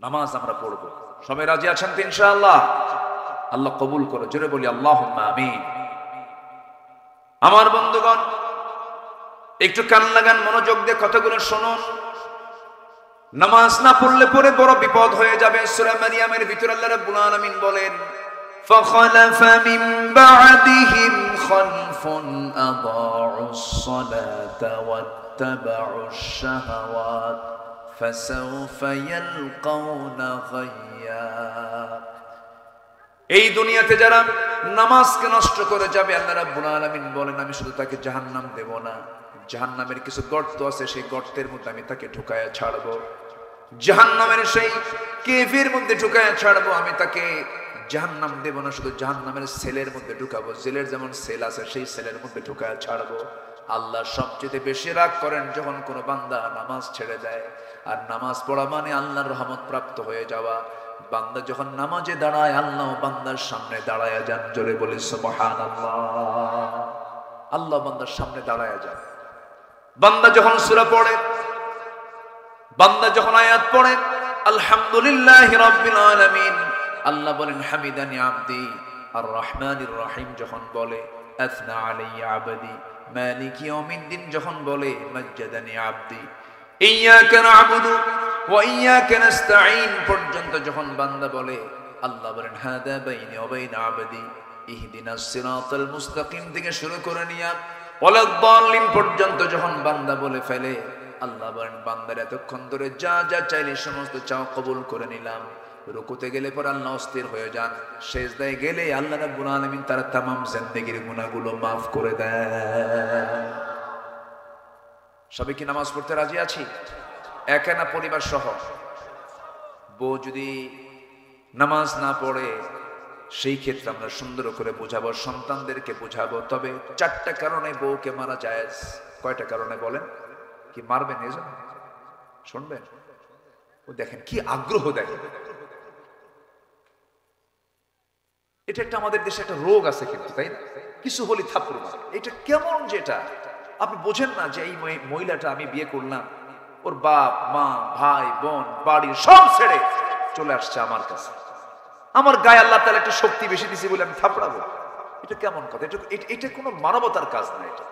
নামাজ আমরা পড়বো, সবাই রাজি আছেন তো ইনশাআল্লাহ? আল্লাহ কবুল করো, জোরে বলি আল্লাহুম্মা আমিন। আমার বন্ধুগণ, একটু কান লাগান, মনোযোগ দিয়ে কথাগুলো শুনুন। নামাজ না পড়লে পরে বড় বিপদ হয়ে যাবে। সূরা মারিয়ামের ভিতরে আল্লাহ রাব্বুল আলামিন বলেন, فخلف من بعدهم خلف أضاعوا الصلاة واتبعوا الشهوات فسوف يلقون غيا। এই দুনিয়াতে যারা নামাজকে নষ্ট করে যাবে, আল্লাহ রাব্বুল আলামিন বলেন আমি শুধু তাকে জাহান্নাম দেব না, জাহান্নামের কিছু গর্ত আছে, সেই গর্তের মধ্যে আমি তাকে ঢুকায়া ছাড়বো। জাহান্নামের সেই কেভের মধ্যে ঢুকায়া ছাড়বো। আমি তাকে জাহান্নাম দেব না, শুধু জাহান্নামের সেলের মধ্যে ঢুকাবো। জেলের যেমন সেল আছে সেই সেলের মধ্যে ঢুকায়া ছাড়বো। আল্লাহ সবচেয়ে বেশি রাগ করেন যখন কোনো বান্দা নামাজ ছেড়ে দেয়। আর নামাজ পড়া মানে আল্লাহর রহমত প্রাপ্ত হয়ে যাওয়া। বান্দা যখন নামাজে দাঁড়ায়, আল্লাহ বান্দার সামনে দাঁড়ায়া যান। জোরে বলি সুবহানাল্লাহ। আল্লাহ বান্দার সামনে দাঁড়ায়া যান। বান্দা যখন সূরা পড়ে, বান্দা যখন আয়াত পড়ে, আলহামদুলিল্লাহি রাব্বিল আলামিন, আল্লাহ বলেন হামিদানি আবদি। আর রহমানির রহিম যখন বলে, আথনা আলাইয়া আবদি। মালিকি ইয়াউমিদ্দিন যখন বলে, মাজ্জাদানি আবদি। ইয়্যাকা না'বুদু ওয়া ইয়্যাকা নাস্তাঈন পর্যন্ত যখন বান্দা বলে, আল্লাহ বলেন হাদা বাইনি ওয়া বাইনা আবদি ইহদিনাস সিরাতাল মুস্তাকিম থেকে শুরু করে নিয়া ওয়ালাদ-দাল্লিন পর্যন্ত যখন বান্দা বলে ফেলে, আল্লাহ বলেন বান্দার এতক্ষণ ধরে যা যা চাইলে সমস্ত চাও কবুল করে নিলাম। রুকুতে গেলে পর আল্লাহ অস্থির হয়ে যান। সেজদায় গেলে আল্লাহ রাব্বুল আলামিন তার তামাম জিন্দেগির গুনাহগুলো মাফ করে দেন। সবাই কি নামাজ পড়তে রাজি আছি? একা না পরিবার সহ? বউ যদি নামাজ না পড়ে, সেই ক্ষেত্রে আমরা সুন্দর করে বোঝাবো, সন্তানদেরকে বোঝাবো। তবে 4টা কারণে বউকে মারা জায়েজ। কয়টা কারণে বলেন? কি মারবেন এজন্য? শুনবেন? ও দেখেন কি আগ্রহ, দেখেন এটা একটা আমাদের দেশে একটা রোগ আছে কিন্তু, তাই না? কিছু হলি থাপ্পড় মারে। এটা কেমন যেটা আপনি বোঝেন না যে এই মহিলাটা আমি বিয়ে করলাম, ওর বাপ মা ভাই বোন বাড়ির সব ছেড়ে চলে আসছে আমার কাছে, আমার গায়ে আল্লাহ তাআলা একটা শক্তি বেশি দিয়েছে বলে আমি থাপড়াবো। এটা কেমন কথা? এটা কোনো মানবতার কাজ না। এটা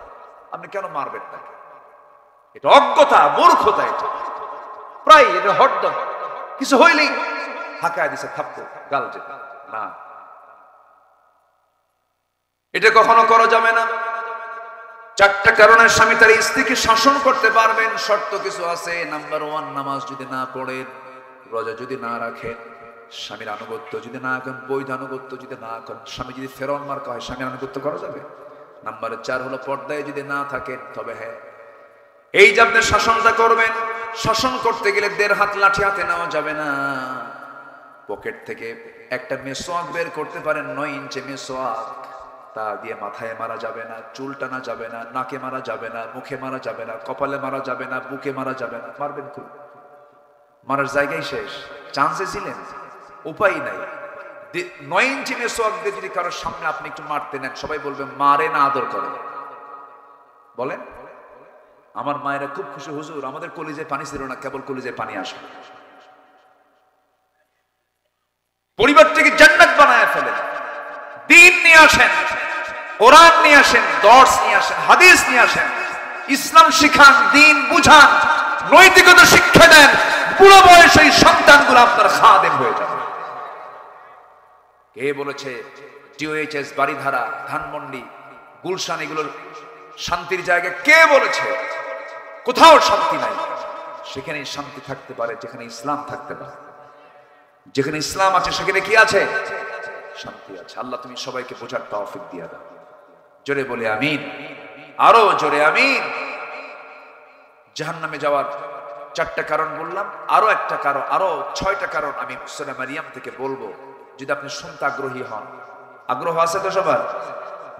আপনি কেন মারবেন তাকে? এটা অজ্ঞতা, মূর্খতা। এটা প্রায় এটা হরদম কিছু হইলেই হাঁকায় দিছে থাপ্পড়, গাল যেতে না। এটা কখনো করা যাবে না। 4টা কারণে স্বামী তার স্ত্রীকে শাসন করতে পারবেন। শর্ত কিছু আছে। নাম্বার 1, নামাজ যদি না পড়েন, রোজা যদি না রাখেন, স্বামীর আনুগত্য যদি না করেন, বৈধ আনুগত্য যদি না করেন, স্বামী যদি ফেরাউন মার্কা হয়, স্বামীর আনুগত্য করা যাবে? নাম্বার 4 হলো পর্দায় যদি না থাকেন, তবে হ্যাঁ এই যে আপনি শাসনটা করবেন, শাসন করতে গেলে 1.5 হাত লাঠি হাতে নেওয়া যাবে না। পকেট থেকে একটা মেসোয়াক বের করতে পারেন, 9 ইঞ্চি মেসোয়াক, তা দিয়ে মাথায় মারা যাবে না, চুল টানা যাবে না, নাকে মারা যাবে না, মুখে মারা যাবে না, কপালে মারা যাবে না, বুকে মারা যাবে না। মারবেন খুব, মারার জায়গায় শেষ। চান্সে ছিলেন, উপায় নাই। 9 ইঞ্চি মেসোয়াক দিয়ে যদি কারোর সামনে আপনি একটু মারতে নেন, সবাই বলবে মারে না আদর করে। বলেন, আমার মায়েরা খুব খুশি, হুজুর আমাদের কলিজায় পানি ছিল না, কেবল কলিজায় পানি আসে। পরিবারটিকে জান্নাত বানায় ফেলেন। দিন নিয়ে আসেন, কোরআন নিয়ে আসেন, দর্স নিয়ে আসেন, হাদিস নিয়ে আসেন, ইসলাম শিখান, দিন বুঝান, নৈতিকতা শিক্ষা দেন। বুড়ো বয়সে এই সন্তানগুলো আপনার খাদেম হয়ে যাবে। কে বলেছে টিওএইচএস, বাড়িধারা, ধানমন্ডি, গুলশান এগুলোর শান্তির জায়গা? কে বলেছে? কোথাও শান্তি নাই। সেখানেই শান্তি থাকতে পারে যেখানে ইসলাম থাকতে পারে। যেখানে ইসলাম আছে সেখানে কি আছে? শান্তি আছে। আল্লাহ তুমি সবাইকে বোঝার তৌফিক দিয়া দাও। জোরে বলে আমিন, আরো জোরে আমিন। জাহান্নামে যাওয়ার 4টা কারণ বললাম, আরো একটা কারণ, আরো 6টা কারণ আমি সূরা মারিয়াম থেকে বলবো, যদি আপনি শুনতে আগ্রহী হন। আগ্রহ আছে তো সবার?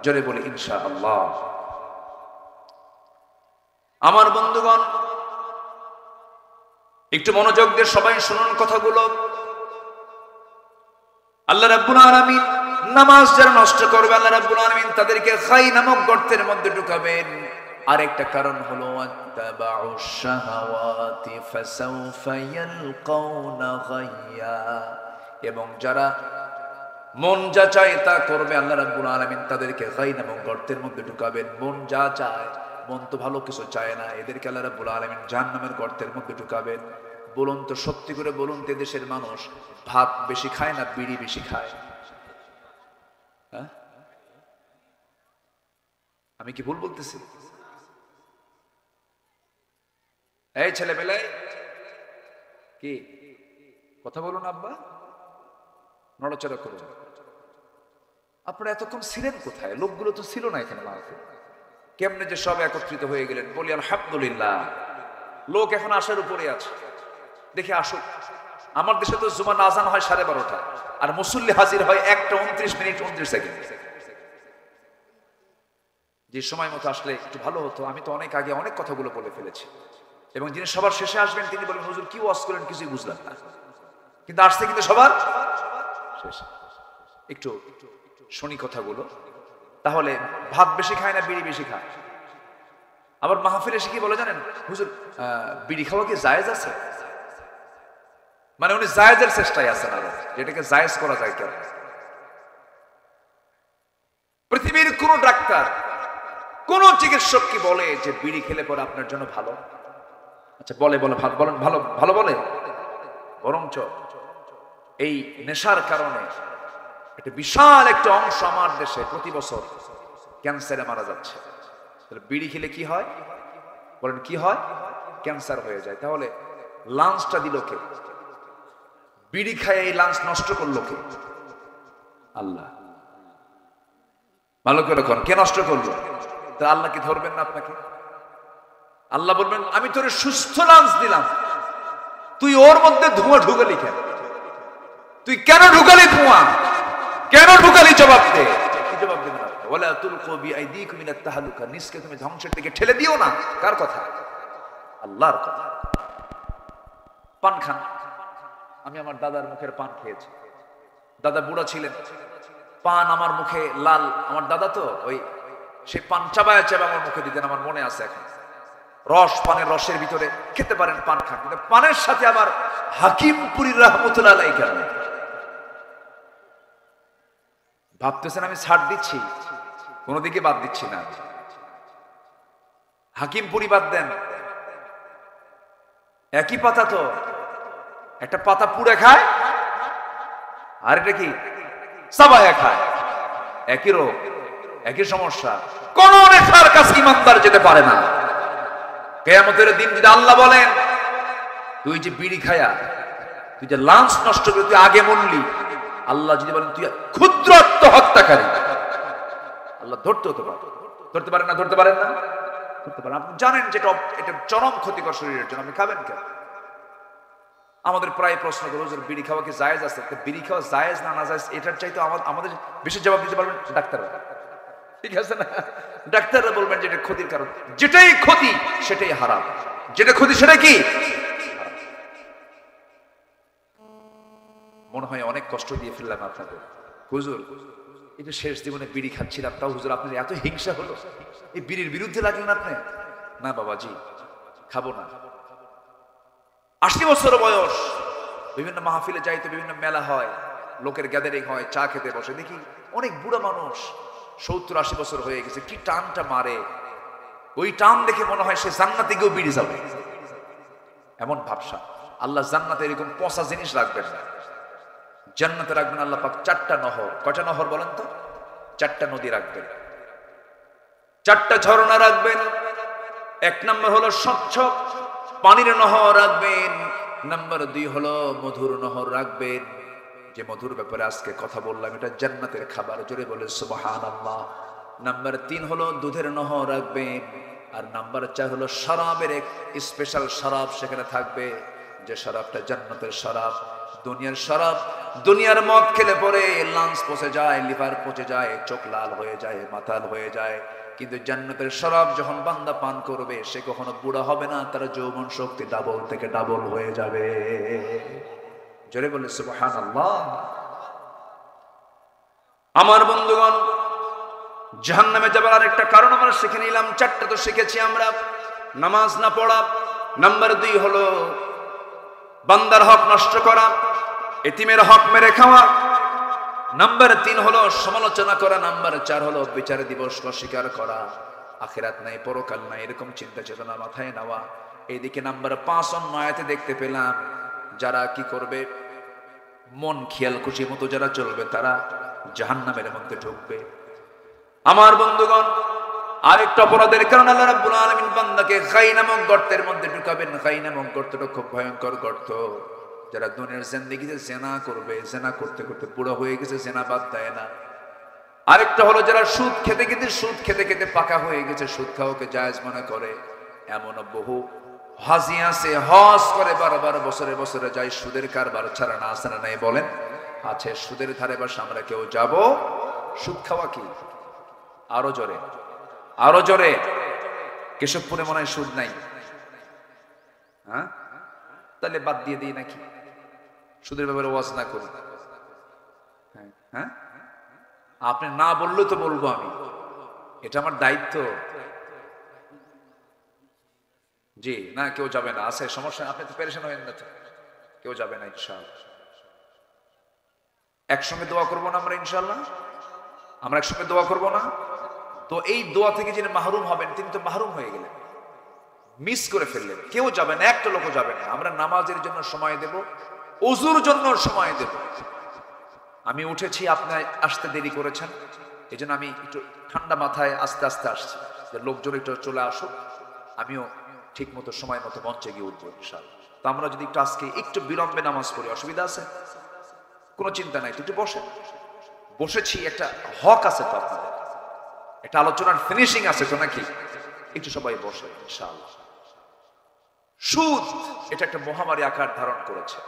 জোরে বলে ইনশাআল্লাহ। আমার বন্ধুগণ, একটু মনোযোগ দিয়ে সবাই শুনুন কথাগুলো। আল্লাহ রাব্বুল আলামিন নামাজ যারা নষ্ট করবে, আল্লাহ রাব্বুল আলামিন তাদেরকে খাই নামক গর্তের মধ্যে ঢুকাবেন। আরেকটা কারণ হলো আত্তাবাউশ শাহাওয়াতি ফাসাউফা ইয়ালকাউনা গায়্যা, এবং যারা মন যা চায় তা করবে, আল্লাহ রাব্বুল আলামিন তাদেরকে খাই নামক গর্তের মধ্যে ঢুকাবেন। মন যা চায়, মন তো ভালো কিছু চায় না, এদেরকে আল্লাহ রাব্বুল আলামিন জাহান্নামের গর্তের মধ্যে ঢুকাবেন। বলুন তো, সত্যি করে বলুন তো, দেশের মানুষ ভাত বেশি খায় না বিড়ি বেশি খায়? হ্যাঁ, আমি কি ভুল বলতেছি? এই ছেলেবেলে কি কথা বলুন আব্বা, নড়াচড়া করুন। আপনারা এতক্ষণ ছিলেন কোথায়? লোকগুলো তো ছিল না এখানে মাহফিল। কেমনে যে সব একত্রিত হয়ে গেলেন, বলি আলহামদুলিল্লাহ। লোক এখন আসার উপরে আছে, দেখে আসুক। আমার দেশে তো জুমা আজান হয় 12:30, আর মুসল্লি হাজির হয় 1:29:29। যে সময় মতো আসলে একটু ভালো হতো। আমি তো অনেক আগে অনেক কথাগুলো বলে ফেলেছি, এবং যিনি সবার শেষে আসবেন তিনি বলবেন, হুজুর কি ওয়াজ করেন কিছুই বুঝলাম না, কিন্তু আসছে কিন্তু সবার শেষে। একটু শুনি কথাগুলো। তাহলে ভাত বেশি খায় না বিড়ি বেশি খায়? আবার মাহফিল এসে কি বলে জানেন, হুজুর বিড়ি খাওয়া কি জায়েজ আছে? মানে উনি জায়েজের চেষ্টায় আছেন, আরো যেটাকে জায়েজ করা যায় কেন। পৃথিবীর কোন ডাক্তার, কোন চিকিৎসক কি বলে যে বিড়ি খেলে পরে আপনার জন্য ভালো? আচ্ছা বলে বলেন ভালো ভালো বলে? বরঞ্চ এই নেশার কারণে একটা বিশাল একটা অংশ আমার দেশে প্রতি বছর ক্যান্সারে মারা যাচ্ছে। তাহলে বিড়ি খেলে কি হয় বলেন? কি হয়? ক্যান্সার হয়ে যায়। তাহলে লাঞ্চটা দিল কে? বিড়ি খায় এই লাঞ্চ নষ্ট করলো কে? আল্লাহ। ভালো করে কোন কে নষ্ট করলো? তা আল্লাহ কি ধরবেন না আপনাকে? আল্লাহ বলবেন, আমি তোরে সুস্থ লাঞ্চ দিলাম, তুই ওর মধ্যে ধোঁয়া ঢুকালি কেন? তুই কেন ঢুকালি ধোঁয়া? কেন ঢুকালি? জবাব দে। কি জবাব দেবেন? ওয়ালা তুলকু বিআইদিকুম ইলাত তাহলুকা, নিজকে তুমি ধ্বংসের দিকে ঠেলে দিও না। কার কথা? আল্লাহর কথা। পান খান। আমি আমার দাদার মুখের পান খেয়েছি। দাদা বুড়া ছিলেন, পান আমার মুখে লাল। আমার দাদা তো ওই সেই পান চাবায়া চাবা আমার মুখে দিতেন, আমার মনে আছে এখন। রস, পানের রসের ভিতরে খেতে পারেন, পান খান, কিন্তু পানের সাথে আবার হাকিমপুরীর রাহমাতুল্লাহ আলাইহি কেন ভাবতেছেন আমি ছাড় দিচ্ছি? কোন দিকে বাদ দিচ্ছি না। হাকিমপুরি বাদ দেন, একই পাতা তো, একটা পাতা পুড়ে খায় আর এটা কি চাবায়া খায়। একই রোগ, একই সমস্যা। কোন নেশার কাছে ইমানদার যেতে পারে না। কিয়ামতের দিন যদি আল্লাহ বলেন, তুই যে বিড়ি খায়া, তুই যে লাঞ্চ নষ্ট করে তুই আগে মরলি, আল্লাহ যদি বলেন তুই ক্ষুদ্র আত্মহত্যাকারী, আল্লাহ ধরতে হতে পারে? ধরতে পারেন না? ধরতে পারেন না? ধরতে পারেন। আপনি জানেন যে এটা চরম ক্ষতিকর শরীরের জন্য, আপনি খাবেন কেন? আমাদের প্রায় প্রশ্ন করো যে বিড়ি খাওয়া কি জায়েজ আছে? বিড়ি খাওয়া জায়েজ না না জায়েজ এটার চাইতে আমাদের বেশি জবাব দিতে পারবেন ডাক্তাররা, ঠিক আছে না? ডাক্তাররা বলবেন যে এটা ক্ষতির কারণ। যেটাই ক্ষতি সেটাই হারাম, যেটা ক্ষতি সেটা কি? মনে হয় অনেক কষ্ট দিয়ে ফেললাম আপনাদের। হুজুর এটা শেষ জীবনে বিড়ি খাচ্ছিলাম, তাও হুজুর আপনার এত হিংসা হলো, এই বিড়ির বিরুদ্ধে লাগলেন আপনি? না বাবাজি, খাবো না। 80 বছর বয়স, বিভিন্ন মাহফিলে যাইতে, বিভিন্ন মেলা হয়, লোকের গ্যাদারিং হয়, চা খেতে বসে, দেখি অনেক বুড়া মানুষ 70-80 বছর হয়ে গেছে, কি টানটা মারে। ওই টান দেখে মনে হয় সে জান্নাতে গিয়েও বিড়ি যাবে, এমন ভাবসা। আল্লাহ জান্নাতে এরকম পচা জিনিস রাখবেন না। জান্নাতে রাখবেন আল্লাহ পাক 4টা নহর। কয়টা নহর বলেন তো? 4টা নদী রাখবেন, 4টা ঝর্ণা রাখবেন। 1 নম্বর হলো স্বচ্ছ পানির নহর রাখবেন। নাম্বার 2 হলো মধুর নহর রাখবেন। যে মধুর ব্যাপারে আজকে কথা বললাম, এটা জান্নাতের খাবার, জোরে বলে সুবহানাল্লাহ। নাম্বার 3 হলো দুধের নহর রাখবেন। আর নাম্বার 4 হলো শরাবের এক স্পেশাল শরাব সেখানে থাকবে, যে শরাবটা জান্নাতের শরাব। দুনিয়ার শরাব, দুনিয়ার মদ খেলে পরে লাংস পচে যায়, লিভার পচে যায়, চোখ লাল হয়ে যায়, মাতাল হয়ে যায়। কিন্তু জান্নাতের শরাব যখন বান্দা পান করবে, সে কখনো বুড়া হবে না, তার যৌবন শক্তি ডাবল থেকে ডাবল হয়ে যাবে। জোরে বলে সুবহানাল্লাহ। আমার বন্ধুগণ, জাহান্নামে যাবার আরেকটা কারণ আমরা শিখে নিলাম। 4টা তো শিখেছি আমরা। নামাজ না পড়া, নাম্বার 2 হলো বান্দার হক নষ্ট করা, এতিমের হক মেরে খাওয়া, নাম্বার 3 হলো সমালোচনা করা, নাম্বার 4 হলো বিচার দিবস অস্বীকার করা, আখিরাত নাই, পরকাল নাই, এরকম চিন্তা চেতনা মাথায় নেওয়া। এইদিকে নাম্বার 5 অন্য আয়াতে দেখতে পেলাম যারা কি করবে, মন খেয়াল খুশি মতো যারা চলবে তারা জাহান্নামের মধ্যে ঢুকবে। আমার বন্ধুগণ, আরেকটা অপরাধের কারণে আল্লাহ রাব্বুল আলামিন বান্দাকে গাই নামক গর্তের মধ্যে ঢুকাবেন। গাই নামক গর্তটা খুব ভয়ঙ্কর গর্ত। যারা দুনিয়ার জিন্দেগিতে জেনা করবে, জেনা করতে করতে বুড়ো হয়ে গেছে, জেনা বাদ দেয় না। আরেকটা হলো যারা সুদ খেতে খেতে পাকা হয়ে গেছে, সুদ খাওয়াকে জায়েজ মনে করে। এমন বহু হাজি আছে, হজ করে বারবার বছরে বছরে যায়, সুদের কারবার ছাড়া না আসে না নাই বলেন? আছে। সুদের ধারে পাশে আমরা কেউ যাব? সুদ খাওয়া কি? আরো জোরে, আরো জোরে। কেশবপুরে মনে হয় সুদ নাই, হ্যাঁ? তাহলে বাদ দিয়ে দিই নাকি? সুদের ব্যাপারে ওয়াজ না করি? হ্যাঁ, আপনি না বললেও তো বলবো আমি, এটা আমার দায়িত্ব। জি না, কেউ যাবে না, আছে সমস্যা, আপনি তো পেরেশান হয়েন না তো, কেউ যাবে না ইনশাআল্লাহ। একসঙ্গে দোয়া করবো না আমরা ইনশাআল্লাহ? আমরা একসঙ্গে দোয়া করবো না? তো এই দোয়া থেকে যিনি মাহরুম হবেন তিনি তো মাহরুম হয়ে গেলেন, মিস করে ফেললেন। কেউ যাবে না, একটা লোকও যাবে না। আমরা নামাজের জন্য সময় দেব, ওযুর জন্য সময় দেব। আমি উঠেছি, আপনি আসতে দেরি করেছেন, এই জন্য আমি একটু ঠান্ডা মাথায় আস্তে আস্তে আসছি, যে লোকজন একটু চলে আসুক, আমিও ঠিক মতো সময় মতো মঞ্চে গিয়ে উঠবো ইনশাআল্লাহ। তো আমরা যদি একটু আজকে একটু বিলম্বে নামাজ পড়ি, অসুবিধা আছে? কোনো চিন্তা নাই, একটু বসেন। বসেছি, একটা হক আছে তো আপনাদের, একটা আলোচনার ফিনিশিং আছে তো নাকি? একটু সবাই বসে ইনশাআল্লাহ। সুদ এটা একটা মহামারী আকার ধারণ করেছে।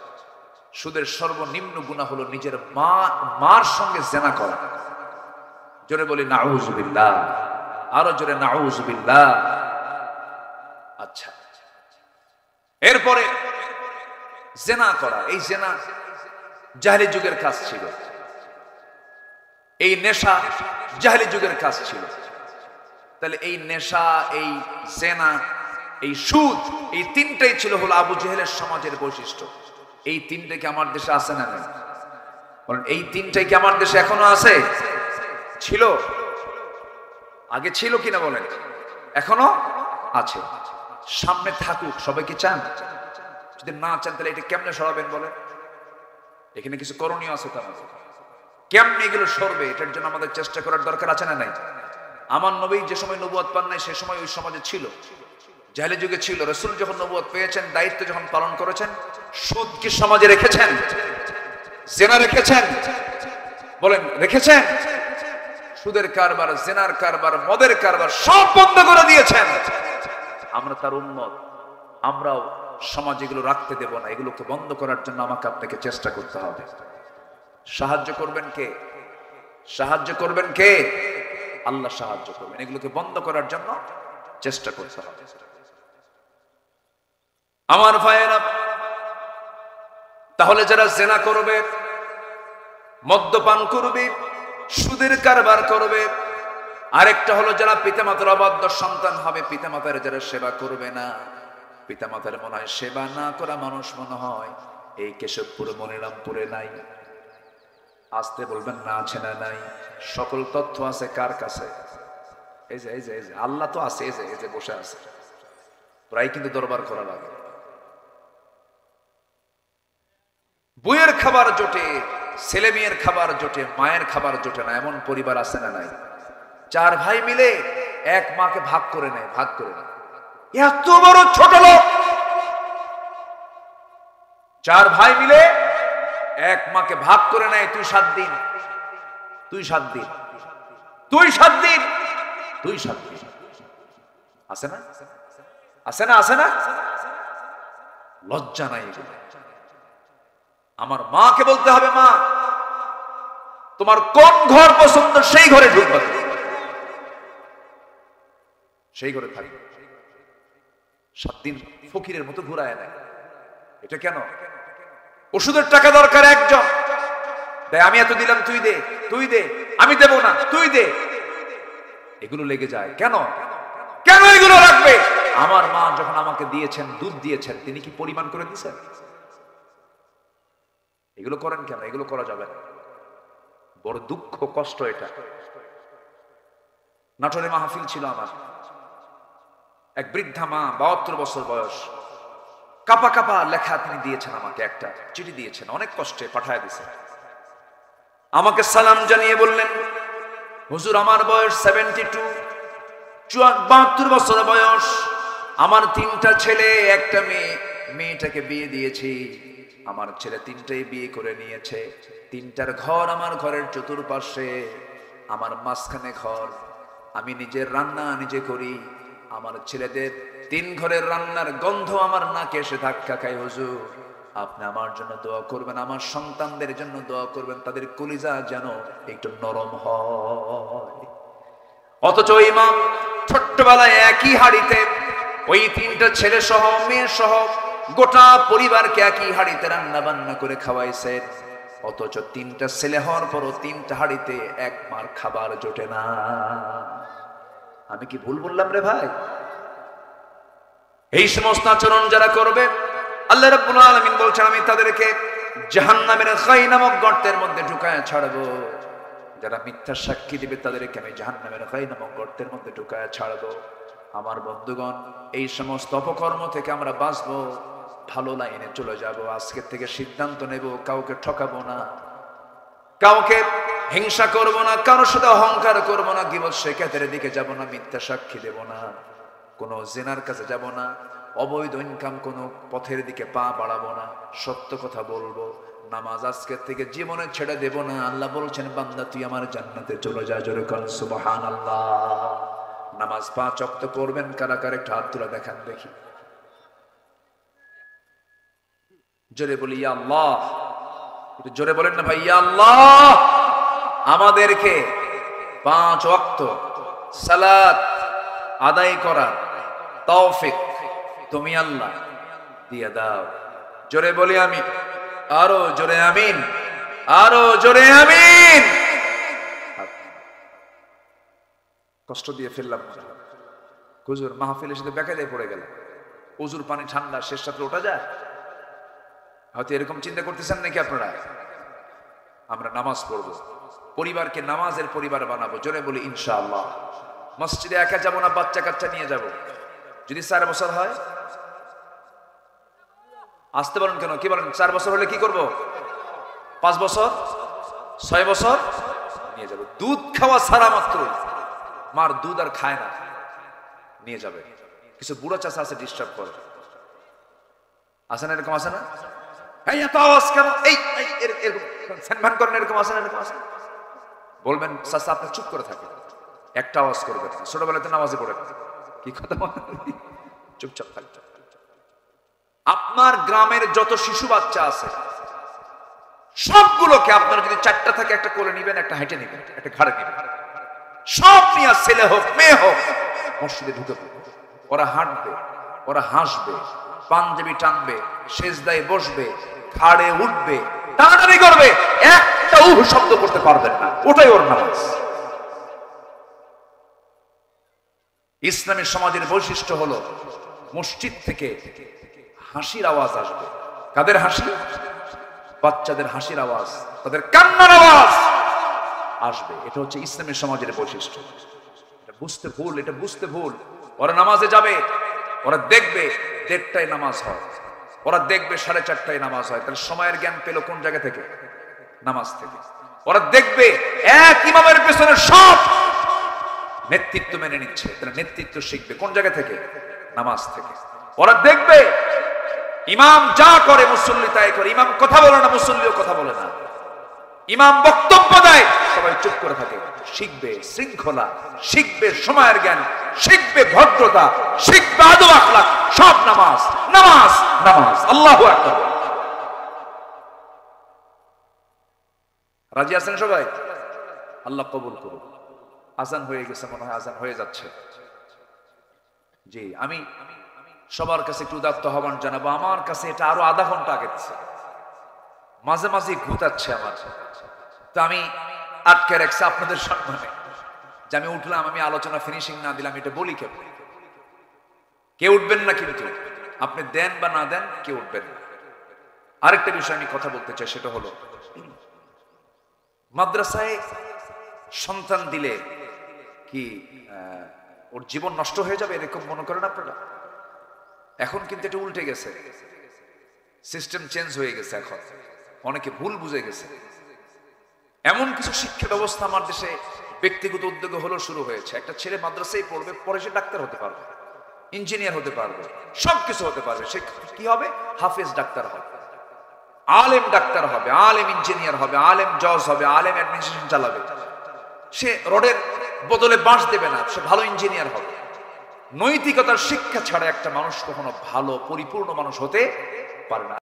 সুদের সর্বনিম্ন গুনাহ হলো নিজের মার সঙ্গে জেনা করা। জোরে বলি নাউযুবিল্লাহ, আরো জোরে নাউযুবিল্লাহ। আচ্ছা, এরপরে জেনা করা, এই জেনা জাহেলি যুগের কাজ ছিল, এই নেশা জাহেলি যুগের কাজ ছিল। তাহলে এই নেশা, এই জেনা, এই সুদ, এই তিনটাই ছিল হলো আবু জেহেলের সমাজের বৈশিষ্ট্য। এই তিনটে কি আমার দেশে আছে না নেই? বলেন, এই তিনটাই কি আমার দেশে এখনো আছে? ছিল, আগে ছিল কিনা বলেন? এখনো আছে, সামনে থাকুক। সবাই কি চান? যদি না চান তাহলে এটা কেমনে সরাবেন বলেন? এখানে কিছু করণীয় আছে তার মধ্যে। কেমনে এগুলো সরবে, এটার জন্য আমাদের চেষ্টা করার দরকার আছে না নাই? আমার নবী যে সময় নবুয়ত পান নাই, সে সময় ওই সমাজে ছিল, জাহেলি যুগে ছিল। রাসূল যখন নবুয়ত পেয়েছেন, দায়িত্ব যখন পালন করেছেন, সুদ কি সমাজে রেখেছেন? জেনা রেখেছেন? বলেন, রেখেছেন? সুদের কারবার, জেনার কারবার, মদের কারবার সব বন্ধ করে দিয়েছেন। আমরা তার উম্মত, আমরাও সমাজ এগুলো রাখতে দেব না। এগুলোকে বন্ধ করার জন্য আমাকে আপনাকে চেষ্টা করতে হবে। সাহায্য করবেন কে? সাহায্য করবেন কে? আল্লাহ সাহায্য করবেন। এগুলোকে বন্ধ করার জন্য চেষ্টা করতে হবে। আমার ভাইয়েরা, তাহলে যারা জেনা করবে, মদ্যপান করবে, সুদের কারবার করবে, আরেকটা হলো যারা পিতামাতার অবাধ্য সন্তান হবে, পিতামাতার যারা সেবা করবে না, পিতামাতার মনে হয় সেবা না করা মানুষ মনে হয় এই কেশবপুর মনিরামপুরে নাই। আসতে বলবেন না, আছে না নাই? সকল তথ্য আছে কার কাছে? এই যে এই যে এই যে আল্লাহ তো আছে, এই যে বসে আছে। প্রায় কিন্তু দরবার করা লাগে। বইয়ের খাবার জোটে, ছেলে মেয়ের খাবার জোটে, মায়ের খাবার জোটে না, এমন পরিবার আছে না নাই? 4 ভাই মিলে এক মাকে ভাগ করে নেয়, ভাগ করে নেয়। এত বড় ছোট লোক! 4 ভাই মিলে এক মাকে ভাগ করে নেয়। তুই 7 দিন, তুই 7 দিন, তুই 7 দিন, তুই 7 দিন। আছে না? আছে না? আছে না? লজ্জা নাই এগুলো? আমার মাকে বলতে হবে, মা তোমার কোন ঘর পছন্দ, সেই ঘরে ঢুকবা, সেই ঘরে থাকবে। 7 দিন ফকিরের মতো ঘুরায় নেয়। এটা কেন? ওষুধের টাকা দরকার একজন দেয়, আমি এত দিলাম, তুই দে, তুই দে, আমি দেব না, তুই দে। এগুলো লেগে যায় কেন? কেন এগুলো রাখবে? আমার মা যখন আমাকে দিয়েছেন, দুধ দিয়েছেন, তিনি কি পরিমাণ করে দিয়েছেন? এগুলো করেন কেন? এগুলো করা যাবে না। বড় দুঃখ, কষ্ট এটা। নাটোরে মাহফিল ছিল আমার, এক বৃদ্ধা মা, 72 বছর বয়স, কাপা কাপা লেখা তিনি দিয়েছেন আমাকে, একটা চিঠি দিয়েছেন, অনেক কষ্টে পাঠায় দিয়েছেন। আমাকে সালাম জানিয়ে বললেন, হুজুর আমার বয়স 72, 72 বছর বয়স, আমার 3টা ছেলে একটা মেয়ে, মেয়েটাকে বিয়ে দিয়েছি, আমার ছেলে 3টাই বিয়ে করে নিয়েছে, 3টার ঘর আমার ঘরের চতুর্পাশে, আমার মাঝখানে ঘর, আমি নিজের রান্না নিজে করি, আমার ছেলেদের 3 ঘরের রান্নার গন্ধ আমার নাকে এসে ধাক্কা খায়। হুজুর আপনি আমার জন্য দোয়া করবেন, আমার সন্তানদের জন্য দোয়া করবেন, তাদের কলিজা যেন একটু নরম হয়। অথচ ইমাম ছোট্টবেলায় একই হাড়িতে ওই 3টা ছেলে সহ মেয়ে সহ গোটা পরিবারকে একই হাড়িতে রান্না বান্না করে খাওয়াইছেন, অথচ 3টা ছেলে হওয়ার পরও 3টা হাড়িতে এক মার খাবার জোটে না। আমি কি ভুল বললাম রে ভাই? এই সমস্ত আচরণ যারা করবে, আল্লাহ রাব্বুল আলামিন বলছেন আমি তাদেরকে জাহান্নামের খাই নামক গর্তের মধ্যে ঢুকায় ছাড়বো। যারা মিথ্যা সাক্ষী দিবে তাদেরকে আমি জাহান্নামের খাই নামক গর্তের মধ্যে ঢুকায় ছাড়বো। আমার বন্ধুগণ, এই সমস্ত অপকর্ম থেকে আমরা বাঁচবো, ভালো লাইনে চলে যাব। আজকে থেকে সিদ্ধান্ত নেব, কাউকে ঠকাবো না, কাউকে হিংসা করব না, কারোর সাথে অহংকার করব না, গীবত শিকায়তের দিকে যাব না, মিথ্যা সাক্ষী দেব না, কোনো জিনার কাছে যাব না, অবৈধ ইনকাম কোনো পথের দিকে পা বাড়াবো না, সত্য কথা বলবো। নামাজ আজকের থেকে জীবনে ছেড়ে দেব না। আল্লাহ বলছেন বান্দা তুই আমার জান্নাতে চলে যা, জোরে কর সুবহানাল্লাহ। নামাজ 5 ওয়াক্ত পড়বেন, কারা কারা একটু হাত তুলে দেখান দেখি, জোরে বলি ইয়া আল্লাহ, একটু জোরে বলেন না ভাই ইয়া আল্লাহ। আমাদেরকে 5 ওয়াক্ত সালাত আদায় করা তৌফিক তুমি আল্লাহ দিয়ে দাও। জোরে বলি আমি, আরো জোরে আমিন, আরো জোরে আমিন। কষ্ট দিয়ে ফেললাম, হুজুর মাহফিলের সাথে বেকায়দায় পড়ে গেল, উজুর পানি ঠান্ডা, শেষ রাত্রে ওঠা যায়? হয়তো এরকম চিন্তা করতেছেন নাকি আপনারা? আমরা নামাজ পড়বো, পরিবারকে নামাজের পরিবার বানাবো, জোরে বলি ইনশাআল্লাহ। মসজিদে একা যাবো না, বাচ্চা কাচ্চা নিয়ে যাব। যদি 4 বছর হয়, আসতে বলেন কেন, কি বলেন? 4 বছর হলে কি করব? 5 বছর, 6 বছর নিয়ে যাব। দুধ খাওয়া ছাড়া মাত্র, মার দুধ আর খায় না, নিয়ে যাবে। কিছু বুড়ো চাচা আছে ডিস্টার্ব করে, আছে না এরকম? আছে না? এই এত আওয়াজ কেন, এই এরকম সম্মান করেন, এরকম আছে না? এরকম আছে? বলবেন চাচা আপনি চুপ করে থাকেন, একটা আওয়াজ করবেন না, ছোটবেলাতে নামাজে পড়েন, কি কথা চুপচাপ থাকতে। আপনার গ্রামের যত শিশু বাচ্চা আছে সবগুলোকে আপনারা যদি 4টা থাকে, একটা কোলে নিবেন, একটা হেঁটে নিবেন, একটা ঘাড়ে নিবেন, সব নিয়ে ছেলে হোক মেয়ে হোক মসজিদে ঢুকে পড়বে। ওরা হাঁটবে, ওরা হাসবে, পাঞ্জাবি টানবে, সেজদায় বসবে, ঘাড়ে উঠবে, টানাটানি করবে, একটা উহ শব্দ করতে পারবেন না, ওটাই ওর নামাজ। ইসলামী সমাজের বৈশিষ্ট্য হলো মসজিদ থেকে হাসির আওয়াজ আসবে। কাদের হাসি? বাচ্চাদের হাসির আওয়াজ, তাদের কান্নার আওয়াজ আসবে। এটা হচ্ছে ইসলামী সমাজের বৈশিষ্ট্য। এটা বুঝতে ভুল, এটা বুঝতে ভুল। ওরা নামাজে যাবে, ওরা দেখবে 1:30টায় নামাজ হয়, ওরা দেখবে 4:30টায় নামাজ হয়, তাহলে সময়ের জ্ঞান পেল কোন জায়গা থেকে? নামাজ থেকে। ওরা দেখবে এক ইমামের পেছনে সব নেতৃত্ব মেনে নিচ্ছে, তাহলে নেতৃত্ব শিখবে কোন জায়গা থেকে? নামাজ থেকে। ওরা দেখবে ইমাম যা করে মুসল্লি তাই করে, ইমাম কথা বলে না, মুসল্লিও কথা বলে না, ইমাম বক্তব্য দেয় সবাই চুপ করে থাকে, শিখবে শৃঙ্খলা, শিখবে সময়ের জ্ঞান, শিখবে ভদ্রতা, শিখবে আদব আখলাক, সব নামাজ নামাজ নামাজ। আল্লাহু আকবার। রাজি আছেন সবাই? আল্লাহ কবুল করুন। আজান হয়ে গেছে মনে হয়, আজান হয়ে যাচ্ছে। জি, আমি সবার কাছে একটু উদাত্ত আহ্বান জানাবো, আমার কাছে এটা আরো আধা ঘন্টা আগে দিচ্ছে, মাঝে মাঝে ঘুতাচ্ছে আমার, তো আমি আটকে রাখছি আপনাদের সম্মানে যে আমি উঠলাম, আমি আলোচনা ফিনিশিং না দিলাম, এটা বলি কেন? কেউ উঠবেন না, কিন্তু আপনি দেন বা না দেন কেউ উঠবেন না। আরেকটা বিষয় আমি কথা বলতে চাই, সেটা হলো মাদ্রাসায় সন্তান দিলে কি ওর জীবন নষ্ট হয়ে যাবে এরকম মনে করেন আপনারা? এখন কিন্তু এটা উল্টে গেছে, সিস্টেম চেঞ্জ হয়ে গেছে। এখন অনেকে ভুল বুঝে গেছে। এমন কিছু শিক্ষা ব্যবস্থা আমার দেশে ব্যক্তিগত উদ্যোগে হলো শুরু হয়েছে। একটা ছেলে মাদ্রাসায় পড়বে, পরে সে ডাক্তার হতে পারবে, ইঞ্জিনিয়ার হতে পারবে, সবকিছু হতে পারবে। সে কি হবে? হাফেজ ডাক্তার হবে, আলেম ডাক্তার হবে, আলেম ইঞ্জিনিয়ার হবে, আলেম জজ হবে, আলেম অ্যাডমিনিস্ট্রেশন চালাবে। সে রডের বদলে বাঁশ দেবে না, সে ভালো ইঞ্জিনিয়ার হবে। নৈতিকতার শিক্ষা ছাড়া একটা মানুষ কখনো ভালো পরিপূর্ণ মানুষ হতে পারে না।